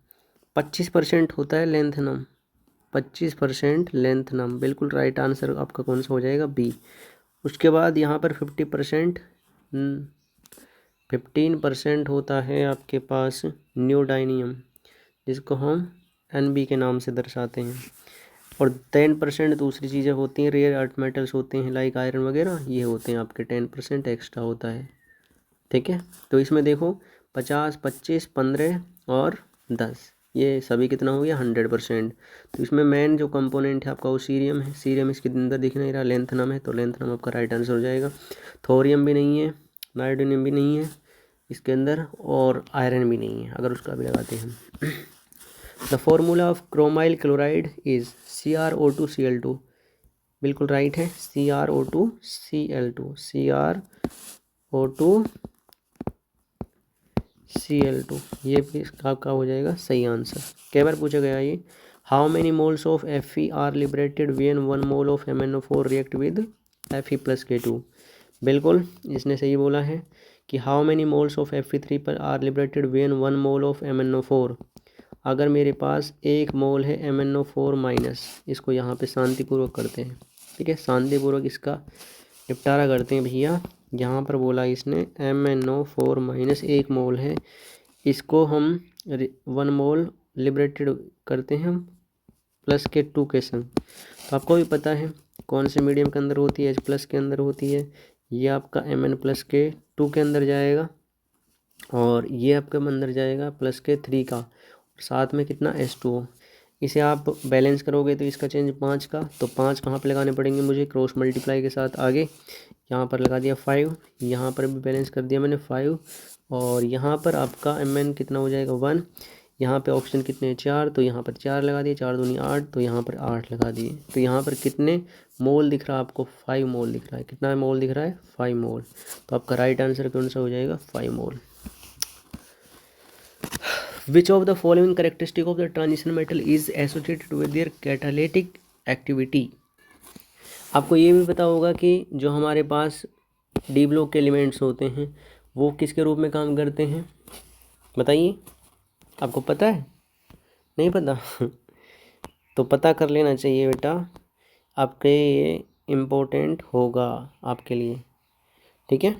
25% होता है लेंथनम। 25% लेंथनम, बिल्कुल राइट आंसर आपका कौन सा हो जाएगा? बी। उसके बाद यहाँ पर 15% होता है आपके पास न्यूडाइनियम, जिसको हम NB के नाम से दर्शाते हैं। और 10% दूसरी चीज़ें होती हैं, रेयर अर्थ मेटल्स होते हैं लाइक आयरन वगैरह, ये होते हैं आपके 10% एक्स्ट्रा होता है। ठीक है, तो इसमें देखो 50, 25, 15 और 10, ये सभी कितना हो गया? 100%। तो इसमें मेन जो कंपोनेंट है आपका वो सीरियम है। सीरियम इसके अंदर दिख नहीं रहा, लेंथनम है, तो लेंथनम आपका राइट आंसर हो जाएगा। थोरियम भी नहीं है, नाइट्रोनियम भी नहीं है इसके अंदर, और आयरन भी नहीं है, अगर उसका भी लगाते हैं हम। The formula of chromyl chloride is CrO2Cl2। बिल्कुल राइट है, CrO2Cl2, CrO2Cl2, ये भी आपका हो जाएगा सही आंसर। कई बार पूछा गया ये, how many moles of Fe are liberated when 1 mole of MnO4 react with Fe+K2। बिल्कुल इसने सही बोला है कि how many moles of Fe3 पर are liberated when 1 mole of MnO4। अगर मेरे पास 1 मोल है MnO4 माइनस, इसको यहाँ पे शांतिपूर्वक करते हैं। ठीक है, शांतिपूर्वक इसका निपटारा करते हैं भैया। यहाँ पर बोला इसने MnO4 माइनस 1 मोल है, इसको हम 1 मोल लिबरेटेड करते हैं +K2 के संग। तो आपको भी पता है कौन से मीडियम के अंदर होती है? H+ के अंदर होती है। ये आपका Mn+K2 के अंदर जाएगा, और ये आपका अंदर जाएगा +K3 का, और साथ में कितना? H2O। इसे आप बैलेंस करोगे तो इसका चेंज 5 का, तो 5 कहाँ पे लगाने पड़ेंगे मुझे? क्रॉस मल्टीप्लाई के साथ आगे, यहाँ पर लगा दिया 5, यहाँ पर भी बैलेंस कर दिया मैंने 5, और यहाँ पर आपका Mn कितना हो जाएगा? 1। यहाँ पे ऑप्शन कितने हैं? 4, तो यहाँ पर 4 लगा दिए, 4 दूनी 8, तो यहाँ पर 8 लगा दिए। तो यहाँ पर कितने मोल दिख रहा है आपको? 5 मोल दिख रहा है। कितना मोल दिख रहा है? 5 मोल। तो आपका राइट आंसर कौन सा हो जाएगा? 5 मोल। Which of the following characteristic of the transition metal is associated with their catalytic activity? आपको ये भी पता होगा कि जो हमारे पास डी ब्लॉक के एलिमेंट्स होते हैं वो किसके रूप में काम करते हैं? बताइए, आपको पता है? नहीं पता? तो पता कर लेना चाहिए बेटा, आपके ये इम्पोर्टेंट होगा आपके लिए। ठीक है,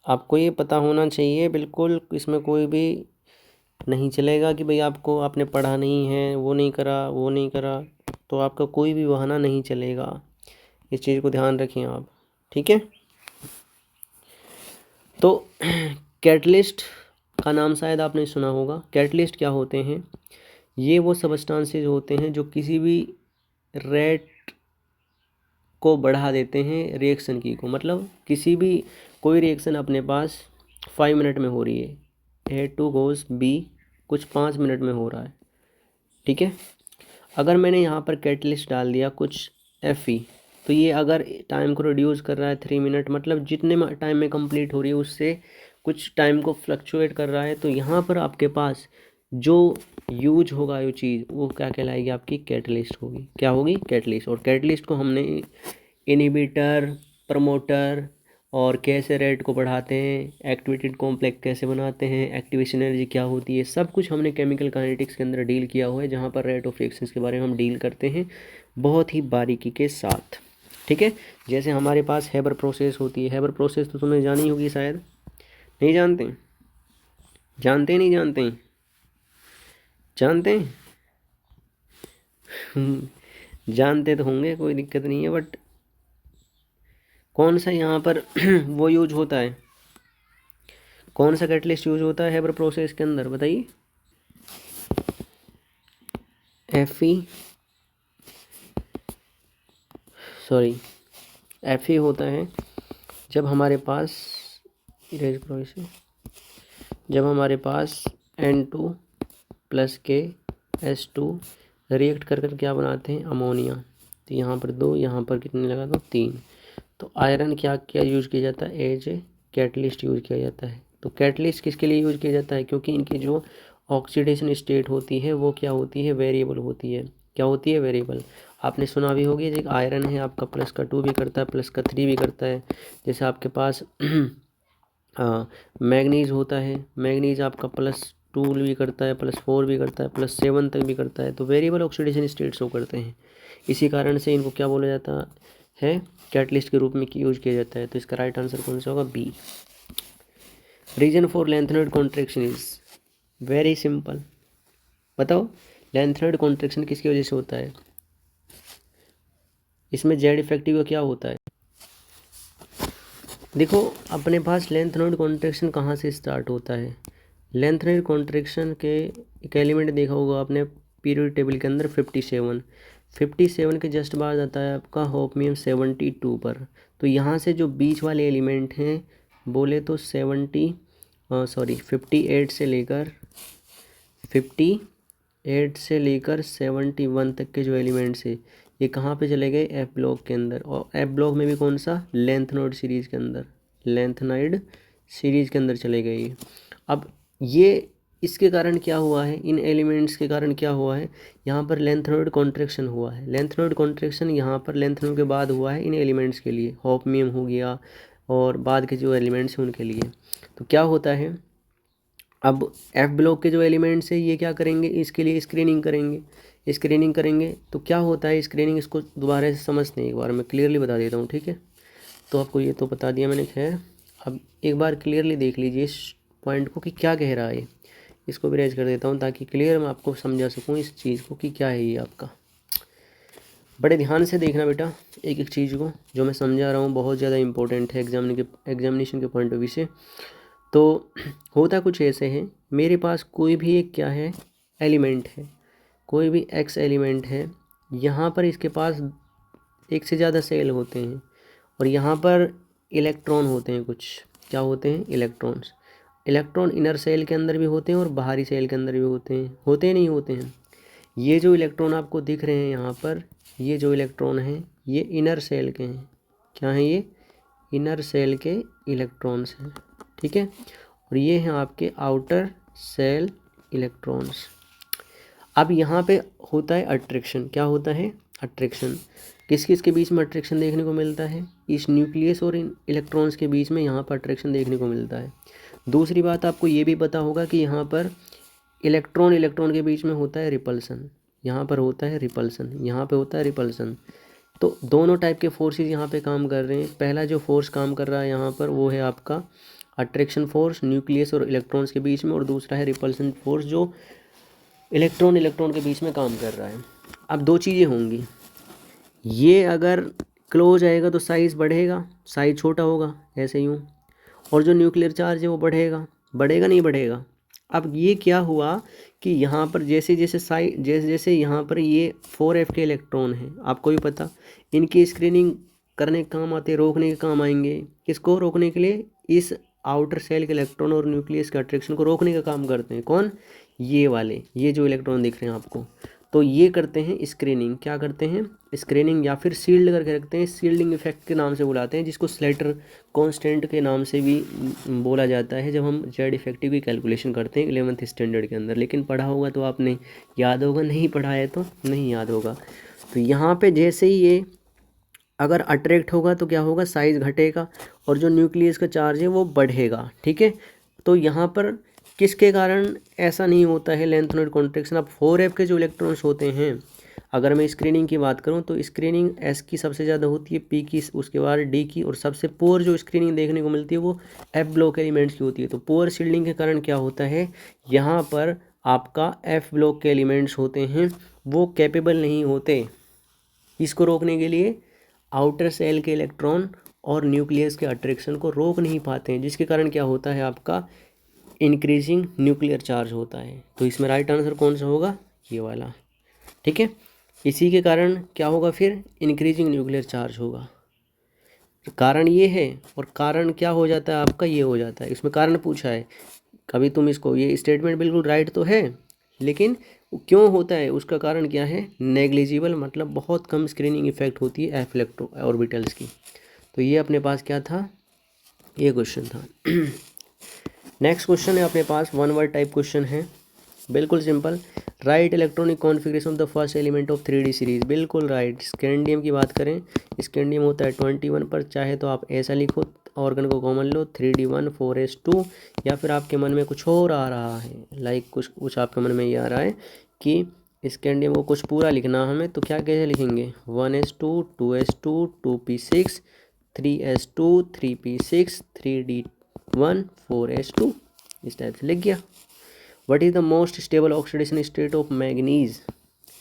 आपको ये पता होना चाहिए बिल्कुल, इसमें कोई भी नहीं चलेगा कि भाई आपको आपने पढ़ा नहीं है, वो नहीं करा, वो नहीं करा, तो आपका कोई भी बहाना नहीं चलेगा। इस चीज़ को ध्यान रखें आप। ठीक है, तो कैटलिस्ट का नाम शायद आपने सुना होगा। कैटलिस्ट क्या होते हैं? ये वो सबस्टांसेस होते हैं जो किसी भी रेट को बढ़ा देते हैं रिएक्शन की को, मतलब किसी भी कोई रिएक्शन अपने पास 5 मिनट में हो रही है, A2 goes B, कुछ 5 मिनट में हो रहा है, ठीक है। अगर मैंने यहाँ पर कैटलिस्ट डाल दिया कुछ Fe, तो ये अगर टाइम को रिड्यूस कर रहा है 3 मिनट, मतलब जितने टाइम में कंप्लीट हो रही है उससे कुछ टाइम को फ्लक्चुएट कर रहा है, तो यहाँ पर आपके पास जो यूज होगा ये चीज़ वो क्या कहलाएगी? आपकी कैटलिस्ट होगी। क्या होगी? कैटलिस्ट। और कैटलिस्ट को हमने इनहिबिटर, प्रमोटर और कैसे रेट को बढ़ाते हैं, एक्टिवेटेड कॉम्प्लेक्स कैसे बनाते हैं, एक्टिवेशन एनर्जी क्या होती है, सब कुछ हमने केमिकल काइनेटिक्स के अंदर डील किया हुआ है, जहाँ पर रेट ऑफ रिएक्शंस के बारे में हम डील करते हैं बहुत ही बारीकी के साथ, ठीक है। जैसे हमारे पास हेबर प्रोसेस होती है, हेबर प्रोसेस तो तुम्हें जानी होगी शायद, नहीं जानते? जानते नहीं जानते? जानते हैं? जानते तो होंगे, कोई दिक्कत नहीं है, बट कौन सा यहाँ पर वो यूज होता है, कौन सा कैटलिस्ट यूज होता है हेबर प्रोसेस के अंदर, बताइए। Fe होता है जब हमारे पास इरेज करो इसे, जब हमारे पास N2+K(H2) रिएक्ट कर कर क्या बनाते हैं? अमोनिया। तो यहाँ पर 2, यहाँ पर कितने लगा दो? 3। तो आयरन क्या क्या यूज किया जाता है? एज ए कैटलिस्ट यूज किया जाता है। तो कैटलिस्ट किसके लिए यूज किया जाता है? क्योंकि इनकी जो ऑक्सीडेशन स्टेट होती है वो क्या होती है? वेरिएबल होती है। क्या होती है? वेरिएबल। आपने सुना भी होगी, एक आयरन है आपका +2 भी करता है, +3 भी करता है। जैसे आपके पास मैग्नीज होता है, मैग्नीज आपका +2 भी करता है, +4 भी करता है, +7 तक भी करता है। तो वेरिएबल ऑक्सीडेशन स्टेट शो करते हैं, इसी कारण से इनको क्या बोला जाता है? कैटलिस्ट के रूप में यूज किया जाता है। तो इसका राइट आंसर कौन सा होगा? B. Reason for lanthanoid contraction is very simple. बताओ लेंथेनॉइड कॉन्ट्रैक्शन किसकी वजह से होता है? इसमें जेड इफेक्टिव का क्या होता है? देखो अपने पास लेंथेनॉइड कॉन्ट्रैक्शन कहाँ से स्टार्ट होता है? लेंथेनॉइड कॉन्ट्रैक्शन के एक एलिमेंट देखा होगा आपने पीरियड टेबल के अंदर 57 के जस्ट बाद आता है आपका होपमियम 72 पर। तो यहाँ से जो बीच वाले एलिमेंट हैं बोले तो 58 से लेकर 71 तक के जो एलिमेंट्स है ये कहाँ पे चले गए? एफ ब्लॉक के अंदर। और एफ ब्लॉक में भी कौन सा? लेंथेनॉइड सीरीज़ के अंदर, लेंथेनॉइड सीरीज़ के अंदर चले गए। अब ये इसके कारण क्या हुआ है? इन एलिमेंट्स के कारण क्या हुआ है? यहाँ पर लेंथेनॉइड कॉन्ट्रैक्शन हुआ है। लेंथेनॉइड कॉन्ट्रैक्शन यहाँ पर लेंथेनॉइड के बाद हुआ है इन एलिमेंट्स के लिए, होपमियम हो गया और बाद के जो एलिमेंट्स हैं उनके लिए। तो क्या होता है, अब एफ ब्लॉक के जो एलिमेंट्स हैं ये क्या करेंगे? इसके लिए स्क्रीनिंग करेंगे। तो क्या होता है स्क्रीनिंग? इसको दोबारा से समझते हैं, एक बार मैं क्लियरली बता देता हूँ, ठीक है। तो आपको ये तो बता दिया मैंने, खैर अब एक बार क्लियरली देख लीजिए इस पॉइंट को कि क्या कह रहा है। इसको भी रेज कर देता हूँ ताकि क्लियर मैं आपको समझा सकूँ इस चीज़ को कि क्या है ये आपका। बड़े ध्यान से देखना बेटा एक एक चीज़ को, जो मैं समझा रहा हूँ बहुत ज़्यादा इंपॉर्टेंट है एग्जामिनेशन के पॉइंट ऑफ व्यू से। तो होता कुछ ऐसे है, मेरे पास कोई भी एक क्या है? एलिमेंट है, कोई भी एक्स एलिमेंट है। यहाँ पर इसके पास एक से ज़्यादा सेल होते हैं और यहाँ पर इलेक्ट्रॉन होते हैं कुछ। क्या होते हैं? इलेक्ट्रॉन्स। इलेक्ट्रॉन इनर सेल के अंदर भी होते हैं और बाहरी सेल के अंदर भी होते हैं नहीं होते हैं। ये जो इलेक्ट्रॉन आपको दिख रहे हैं यहाँ पर, ये जो इलेक्ट्रॉन हैं ये इनर सेल के हैं। क्या हैं ये? इनर सेल के इलेक्ट्रॉन्स हैं, ठीक है। और ये हैं आपके आउटर सेल इलेक्ट्रॉन्स। अब यहाँ पे होता है अट्रैक्शन। क्या होता है? अट्रैक्शन। किस किस के बीच में अट्रैक्शन देखने को मिलता है? इस न्यूक्लियस और इन इलेक्ट्रॉन्स के बीच में यहाँ पर अट्रैक्शन देखने को मिलता है। दूसरी बात आपको ये भी पता होगा कि यहाँ पर इलेक्ट्रॉन के बीच में होता है रिपल्सन। यहाँ पर होता है रिपल्सन, यहाँ पे होता है रिपल्सन। तो दोनों टाइप के फोर्सेस यहाँ पे काम कर रहे हैं। पहला जो फोर्स काम कर रहा है यहाँ पर वो है आपका अट्रैक्शन फोर्स न्यूक्लियस और इलेक्ट्रॉन्स के बीच में, और दूसरा है रिपल्सन फोर्स जो इलेक्ट्रॉन के बीच में काम कर रहा है। अब दो चीज़ें होंगी, ये अगर क्लोज आएगा तो साइज़ बढ़ेगा, साइज़ छोटा होगा ऐसे यूँ, और जो न्यूक्लियर चार्ज है वो बढ़ेगा, बढ़ेगा नहीं बढ़ेगा। अब ये क्या हुआ कि यहाँ पर जैसे जैसे जैसे जैसे यहाँ पर ये 4f के इलेक्ट्रॉन हैं, आपको भी पता, इनकी स्क्रीनिंग करने के काम आते, रोकने के काम आएंगे। किसको रोकने के लिए? इस आउटर सेल के इलेक्ट्रॉन और न्यूक्लियस के अट्रैक्शन को रोकने का काम करते हैं। कौन? ये वाले, ये जो इलेक्ट्रॉन दिख रहे हैं आपको। तो ये करते हैं स्क्रीनिंग। क्या करते हैं? स्क्रीनिंग, या फिर सील्ड करके रखते हैं। सील्डिंग इफेक्ट के नाम से बुलाते हैं, जिसको स्लेटर कांस्टेंट के नाम से भी बोला जाता है जब हम जेड इफेक्टिव की कैलकुलेशन करते हैं 11th स्टैंडर्ड के अंदर। लेकिन पढ़ा होगा तो आपने, याद होगा, नहीं पढ़ा है तो नहीं याद होगा। तो यहाँ पे जैसे ही ये अगर अट्रैक्ट होगा तो क्या होगा? साइज़ घटेगा और जो न्यूक्लियस का चार्ज है वो बढ़ेगा। ठीक है, तो यहाँ पर किसके कारण ऐसा नहीं होता है लेंथेनॉइड कॉन्ट्रैक्शन? अब 4f के जो इलेक्ट्रॉन्स होते हैं, अगर मैं स्क्रीनिंग की बात करूं तो स्क्रीनिंग s की सबसे ज़्यादा होती है, p की, उसके बाद d की, और सबसे पुअर जो स्क्रीनिंग देखने को मिलती है वो f ब्लॉक एलिमेंट्स की होती है। तो पुअर शील्डिंग के कारण क्या होता है, यहाँ पर आपका f ब्लॉक के एलिमेंट्स होते हैं वो कैपेबल नहीं होते इसको रोकने के लिए। आउटर सेल के इलेक्ट्रॉन और न्यूक्लियस के अट्रैक्शन को रोक नहीं पाते हैं, जिसके कारण क्या होता है? आपका इंक्रीजिंग न्यूक्लियर चार्ज होता है। तो इसमें राइट आंसर कौन सा होगा? ये वाला। ठीक है, इसी के कारण क्या होगा फिर? इंक्रीजिंग न्यूक्लियर चार्ज होगा। कारण ये है, और कारण क्या हो जाता है आपका? ये हो जाता है। इसमें कारण पूछा है, कभी तुम इसको, ये स्टेटमेंट बिल्कुल राइट तो है, लेकिन क्यों होता है, उसका कारण क्या है? नेग्लिजिबल, मतलब बहुत कम स्क्रीनिंग इफेक्ट होती है एफ इलेक्ट्रो ऑर्बिटल्स की। तो ये अपने पास क्या था? ये क्वेश्चन था। नेक्स्ट क्वेश्चन है अपने पास, वन वर्ड टाइप क्वेश्चन है, बिल्कुल simple. Right electronic configuration of the first element of 3D series. बिल्कुल राइट। स्कैंडियम की बात करें, स्कैंडियम होता है 21 पर, चाहे तो आप ऐसा लिखो, ऑर्गन को कॉमन लो 3D1 4s2, या फिर आपके मन में कुछ और आ रहा है, लाइक कुछ आपके मन में ये आ रहा है कि स्कैंडियम को कुछ पूरा लिखना हमें, तो क्या कैसे लिखेंगे? 1s2 2s2 2p6 3s2 3p6 3d1 4s2, इस टाइप से लिख गया। What is the most stable oxidation state of manganese?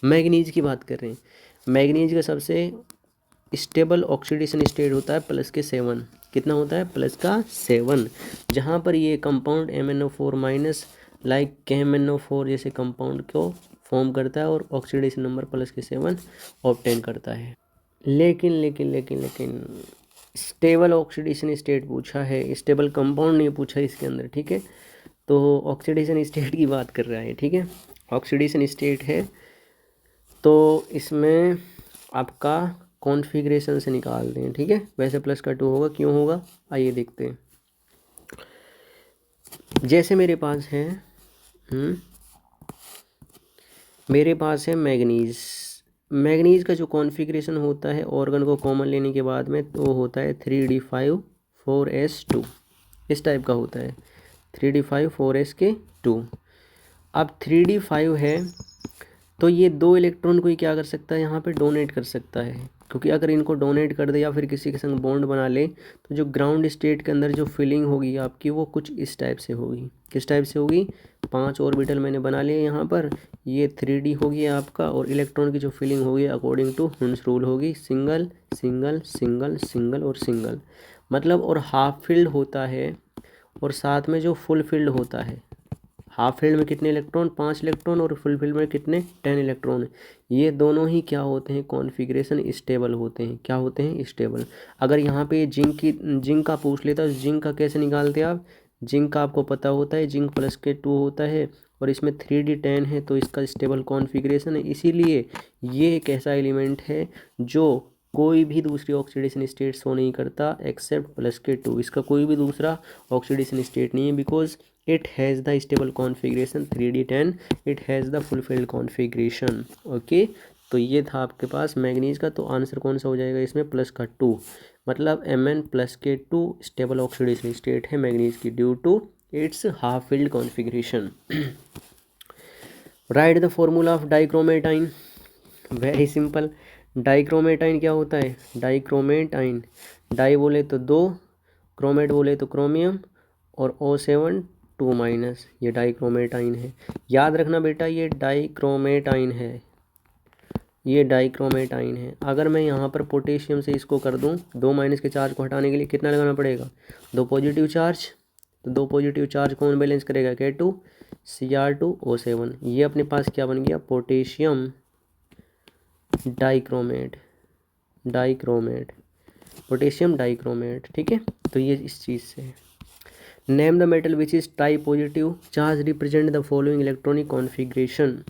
Manganese की बात कर रहे हैं। मैग्नीज का सबसे स्टेबल ऑक्सीडेशन स्टेट होता है +7। कितना होता है? +7। जहाँ पर ये compound MnO4 minus like KMnO4 जैसे कंपाउंड को फॉर्म करता है और ऑक्सीडेशन नंबर +7 ऑब्टेन करता है। लेकिन लेकिन लेकिन लेकिन स्टेबल ऑक्सीडेशन स्टेट पूछा है, स्टेबल कंपाउंड नहीं पूछा इसके अंदर। ठीक है, तो ऑक्सीडेशन स्टेट की बात कर रहा है। ठीक है, ऑक्सीडेशन स्टेट है, तो इसमें आपका कॉन्फ़िगरेशन से निकालते हैं। ठीक है, वैसे +2 होगा, क्यों होगा आइए देखते हैं। जैसे मेरे पास है मैग्नीज। मैग्नीज का जो कॉन्फ़िगरेशन होता है ऑर्गन को कॉमन लेने के बाद में, तो होता है 3d5 4s2, इस टाइप का होता है, 3d5 4s2। अब 3d5 है तो ये 2 इलेक्ट्रॉन को ही क्या कर सकता है? यहाँ पे डोनेट कर सकता है, क्योंकि अगर इनको डोनेट कर दे या फिर किसी के संग बॉन्ड बना ले, तो जो ग्राउंड स्टेट के अंदर जो फीलिंग होगी आपकी, वो कुछ इस टाइप से होगी। किस टाइप से होगी? 5 ऑर्बिटल मैंने बना लिए यहाँ पर, ये 3D होगी आपका, और इलेक्ट्रॉन की जो फीलिंग होगी अकॉर्डिंग टू हुंस रूल होगी, सिंगल सिंगल सिंगल सिंगल और सिंगल, मतलब, और हाफ फील्ड होता है, और साथ में जो फुल फील्ड होता है, हाफ फील्ड में कितने इलेक्ट्रॉन? 5 इलेक्ट्रॉन, और फुल फील्ड में कितने? 10 इलेक्ट्रॉन। ये दोनों ही क्या होते हैं? कॉन्फ़िगरेशन स्टेबल होते हैं। क्या होते हैं? स्टेबल। अगर यहाँ पे जिंक का पूछ लेता, तो जिंक का कैसे निकालते आप? जिंक का आपको पता होता है, जिंक +2 होता है, और इसमें 3d10 है, तो इसका स्टेबल कॉन्फ़िगरेशन है। इसीलिए ये एक ऐसा एलिमेंट है जो कोई भी दूसरी ऑक्सीडेशन स्टेट शो नहीं करता एक्सेप्ट +2। इसका कोई भी दूसरा ऑक्सीडेशन स्टेट नहीं है, because it has the stable configuration 3d10, it has the fulfilled configuration। Okay, तो ये था आपके पास मैग्नीज का। तो आंसर कौन सा हो जाएगा इसमें? +2, मतलब Mn+K2 स्टेबल ऑक्सीडेशन स्टेट है मैग्नीज की, due to its half filled configuration. Right the formula of dichromate ion. Very simple. Dichromate ion क्या होता है? डाइक्रोमेटाइन, डाई बोले तो 2, क्रोमेट बोले तो क्रोमियम, और O7 2-, ये डाइक्रोमेटाइन है। याद रखना बेटा, ये डाइक्रोमेटाइन है, ये डाइक्रोमेटाइन है। अगर मैं यहाँ पर पोटेशियम से इसको कर दूँ, 2- के चार्ज को हटाने के लिए कितना लगाना पड़ेगा? 2 पॉजिटिव चार्ज, तो 2 पॉजिटिव चार्ज कौन बैलेंस करेगा, K2 Cr2O7। ये अपने पास क्या बन गया, पोटेशियम डाइक्रोमेट, पोटेशियम डाइक्रोमेट। ठीक है, तो ये इस चीज़ से है। Name the metal which is try positive charge represent the following electronic configuration.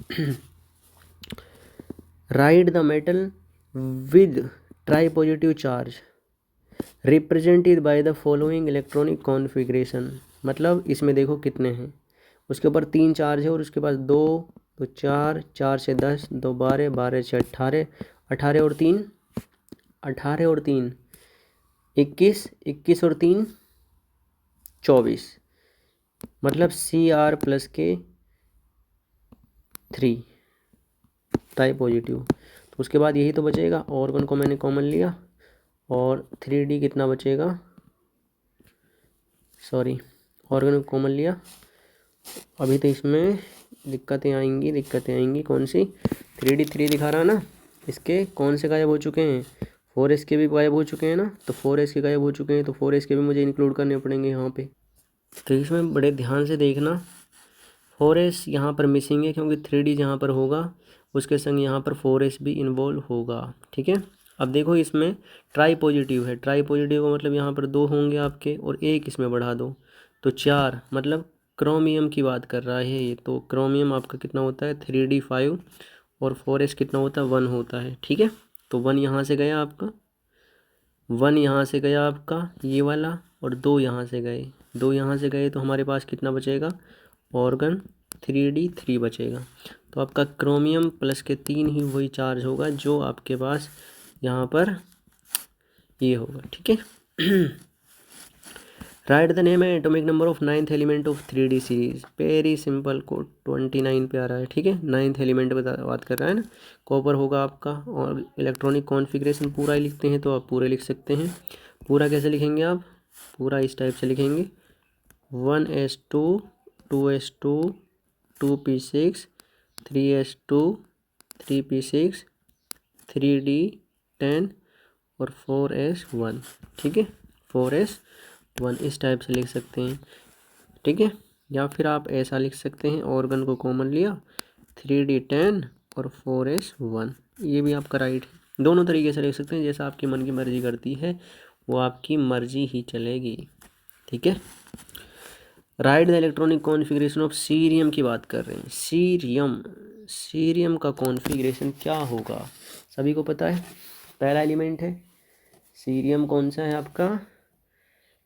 Right the metal with try positive charge represented by the following electronic configuration. मतलब इसमें देखो कितने हैं, उसके ऊपर 3 चार्ज है और उसके पास 2 तो 4, 4 से 10, 2 12, 12 से 18, 18 और 3 21, 21 और 3 24, मतलब Cr प्लस के 3 ट्राई पॉजिटिव। तो उसके बाद यही तो बचेगा, ऑर्गन को मैंने कॉमन लिया और 3D कितना बचेगा, सॉरी ऑर्गन को कॉमन लिया। अभी तो इसमें दिक्कतें आएंगी। कौन सी, 3D 3 दिखा रहा ना, इसके कौन से गायब हो चुके हैं, 4s के भी गायब हो चुके हैं ना, तो 4s के गायब हो चुके हैं, तो 4s के भी मुझे इंक्लूड करने पड़ेंगे यहाँ पे। तो इसमें बड़े ध्यान से देखना, 4s यहाँ पर मिसिंग है क्योंकि 3D जहाँ पर होगा उसके संग यहाँ पर 4s भी इन्वॉल्व होगा। ठीक है, अब देखो इसमें ट्राई पॉजिटिव है, ट्राई पॉजिटिव का मतलब यहाँ पर 2 होंगे आपके और 1 इसमें बढ़ा दो तो 4, मतलब क्रोमियम की बात कर रहा है ये। तो क्रोमियम आपका कितना होता है, 3D 5 और 4s कितना होता है, 1 होता है। ठीक है, तो 1 यहाँ से गया आपका, 1 यहाँ से गया आपका ये वाला, और 2 यहाँ से गए, 2 यहाँ से गए, तो हमारे पास कितना बचेगा, ऑर्गन 3D 3 बचेगा। तो आपका क्रोमियम प्लस के 3 ही वही चार्ज होगा जो आपके पास यहाँ पर ये होगा। ठीक है, right the name and atomic number of 9th element of 3D series. Very simple को 29 पे आ रहा है। ठीक है, 9th एलिमेंट बात कर रहा है ना, कॉपर होगा आपका। और इलेक्ट्रॉनिक कॉन्फ़िगरेशन पूरा ही लिखते हैं तो आप पूरे लिख सकते हैं। पूरा कैसे लिखेंगे आप, पूरा इस टाइप से लिखेंगे, 1s2 2s2 2p6 3s2 3p6 3d10 और 4s1। ठीक है, 4s1 इस टाइप से लिख सकते हैं। ठीक है, या फिर आप ऐसा लिख सकते हैं, ऑर्गन को कॉमन लिया 3d10 और 4s1, ये भी आपका राइट है। दोनों तरीके से लिख सकते हैं, जैसा आपकी मन की मर्जी करती है वो आपकी मर्जी ही चलेगी। ठीक है, right the electronic configuration of cerium की बात कर रहे हैं। सीरियम का कॉन्फ़िगरेशन क्या होगा, सभी को पता है, पहला एलिमेंट है सीरियम। कौन सा है आपका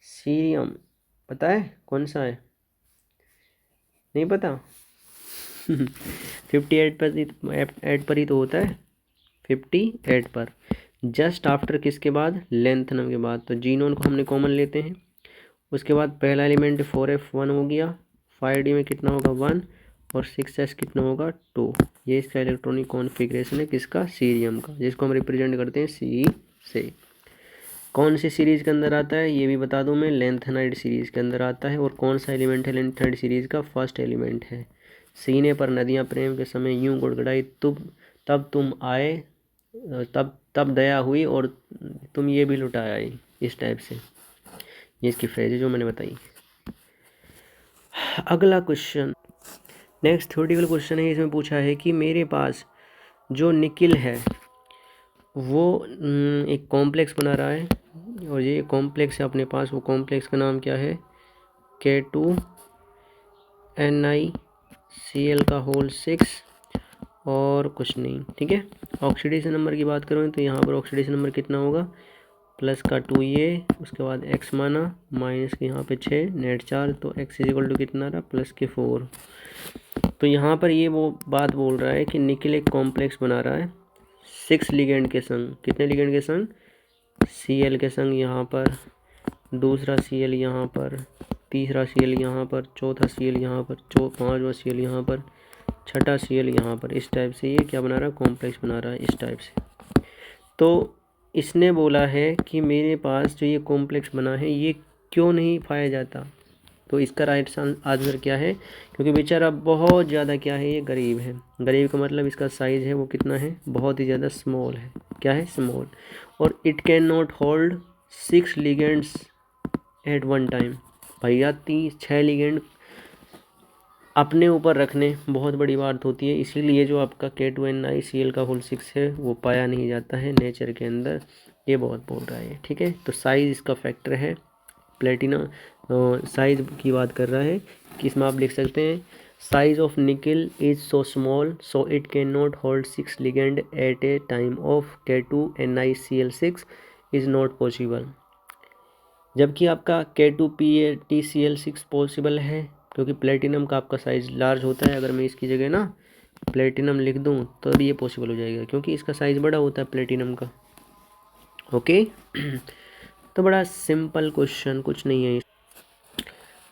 सीरियम, पता है कौन सा है, नहीं पता 58 पर ही तो होता है, 58 पर, जस्ट आफ्टर किसके बाद, लेंथनम के बाद। तो जीनोन को हमने कॉमन लेते हैं। उसके बाद पहला एलिमेंट 4f1 हो गया, 5d में कितना होगा 1 और 6s कितना होगा 2। ये इसका इलेक्ट्रॉनिक कॉन्फ़िगरेशन है किसका, सीरियम का, जिसको हम रिप्रेजेंट करते हैं सी से। कौन सी सीरीज़ के अंदर आता है ये भी बता दूं मैं, लेंथेनाइड सीरीज़ के अंदर आता है। और कौन सा एलिमेंट है लेंथेनाइड सीरीज़ का, फर्स्ट एलिमेंट है। सीने पर नदियां प्रेम के समय यूं गुड़गुड़ाई, तब तुम आए, तब दया हुई और तुम ये भी लुटा आई, इस टाइप से ये इसकी फ्रेज है जो मैंने बताई। अगला क्वेश्चन, नेक्स्ट थ्योरेटिकल क्वेश्चन है। इसमें पूछा है कि मेरे पास जो निकिल है वो एक कॉम्प्लेक्स बना रहा है, और ये कॉम्प्लेक्स है अपने पास, वो कॉम्प्लेक्स का नाम क्या है, K2NiCl का होल 6 और कुछ नहीं। ठीक है, ऑक्सीडेशन नंबर की बात करूँ तो यहाँ पर ऑक्सीडेशन नंबर कितना होगा, प्लस का 2 ये, उसके बाद x माना, माइनस के यहाँ पे 6, नेट चार्ज, तो x इक्वल टू कितना रहा, प्लस के 4। तो यहाँ पर ये वो बात बोल रहा है कि निकिल एक कॉम्प्लेक्स बना रहा है 6 लिगेंड के संग। कितने लिगेंड के संग, Cl के संग, यहाँ पर दूसरा Cl यहाँ पर, तीसरा Cl यहाँ पर, चौथा Cl यहाँ पर, पांचवा Cl यहाँ पर, छठा Cl यहाँ पर। इस टाइप से ये क्या बना रहा है, कॉम्प्लेक्स बना रहा है इस टाइप से। तो इसने बोला है कि मेरे पास जो ये कॉम्प्लेक्स बना है ये क्यों नहीं पाया जाता। तो इसका राइट आंसर क्या है, क्योंकि बेचारा बहुत ज़्यादा क्या है, ये गरीब है। गरीब का मतलब इसका साइज़ है वो कितना है, बहुत ही ज़्यादा स्मॉल है। क्या है, स्मॉल। और it can not hold 6 ligands at one time. भैया 6 लिगेंड अपने ऊपर रखने बहुत बड़ी बात होती है, इसीलिए जो आपका K2NiCl6 है वो पाया नहीं जाता है नेचर के अंदर, ये बहुत बोल रहा है, ठीक है। तो साइज़ इसका फैक्टर है, प्लेटिनम साइज़ की बात कर रहा है कि इसमें आप लिख सकते हैं size of nickel is so small so it can not hold 6 ligand at a time of K2NiCl6 is not possible. जबकि आपका K2PaTCl6 पॉसिबल है, क्योंकि प्लेटिनम का आपका साइज़ लार्ज होता है। अगर मैं इसकी जगह ना प्लेटिनम लिख दूं तो ये पॉसिबल हो जाएगा, क्योंकि इसका साइज़ बड़ा होता है प्लेटिनम का। ओके तो बड़ा सिंपल क्वेश्चन, कुछ नहीं है।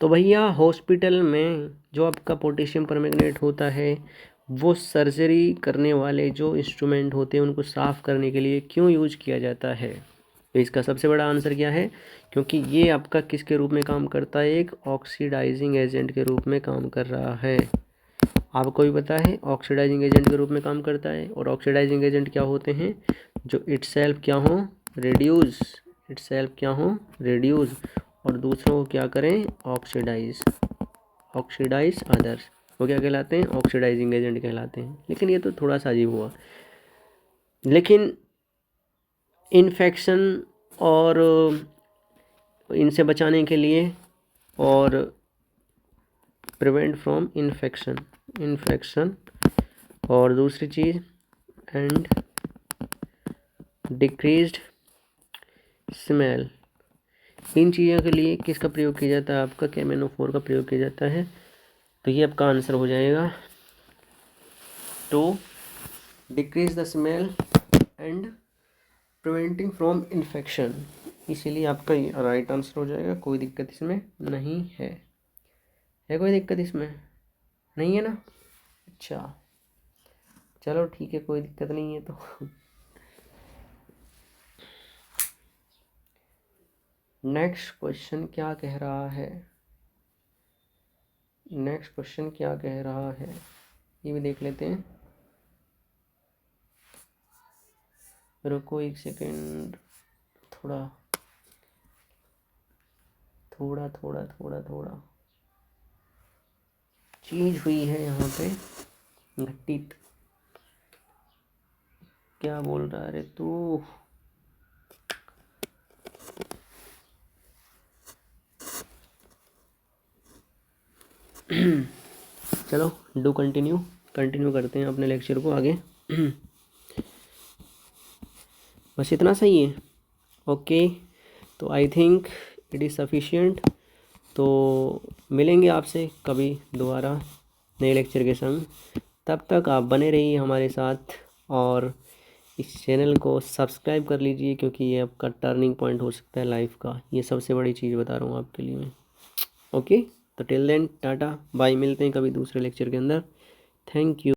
तो भैया हॉस्पिटल में जो आपका पोटेशियम परमैंगनेट होता है वो सर्जरी करने वाले जो इंस्ट्रूमेंट होते हैं उनको साफ़ करने के लिए क्यों यूज किया जाता है? तो इसका सबसे बड़ा आंसर क्या है, क्योंकि ये आपका किसके रूप में काम करता है, एक ऑक्सीडाइजिंग एजेंट के रूप में काम कर रहा है। आपको भी पता है ऑक्सीडाइजिंग एजेंट के रूप में काम करता है। और ऑक्सीडाइजिंग एजेंट क्या होते हैं, जो इटसेल्फ क्या हो रिड्यूस और दूसरों को क्या करें, ऑक्सीडाइज अदर्स, वो क्या कहलाते हैं, ऑक्सीडाइजिंग एजेंट कहलाते हैं। लेकिन ये तो थोड़ा सा अजीब हुआ। लेकिन इन्फेक्शन और इनसे बचाने के लिए और प्रिवेंट फ्रॉम इन्फेक्शन और दूसरी चीज़ एंड डिक्रीज्ड स्मेल, इन चीज़ों के लिए किसका प्रयोग किया जाता है, आपका KMnO4 का प्रयोग किया जाता है। तो ये आपका आंसर हो जाएगा to decrease the smell and preventing from infection, इसीलिए आपका राइट आंसर हो जाएगा। कोई दिक्कत इसमें नहीं है, कोई दिक्कत इसमें नहीं है ना? अच्छा चलो ठीक है, कोई दिक्कत नहीं है। तो नेक्स्ट क्वेश्चन क्या कह रहा है, ये भी देख लेते हैं। रुको एक सेकेंड, थोड़ा चीज हुई है यहाँ पे घटित। क्या बोल रहा है रे तू? चलो डू कंटिन्यू करते हैं अपने लेक्चर को आगे। बस इतना सही है, ओके। तो I think it is sufficient. तो मिलेंगे आपसे कभी दोबारा नए लेक्चर के संग। तब तक आप बने रहिए हमारे साथ और इस चैनल को सब्सक्राइब कर लीजिए, क्योंकि ये आपका टर्निंग पॉइंट हो सकता है लाइफ का। ये सबसे बड़ी चीज़ बता रहा हूँ आपके लिए मैं, ओके। तो टिल देन टाटा बाय, मिलते हैं कभी दूसरे लेक्चर के अंदर। Thank you.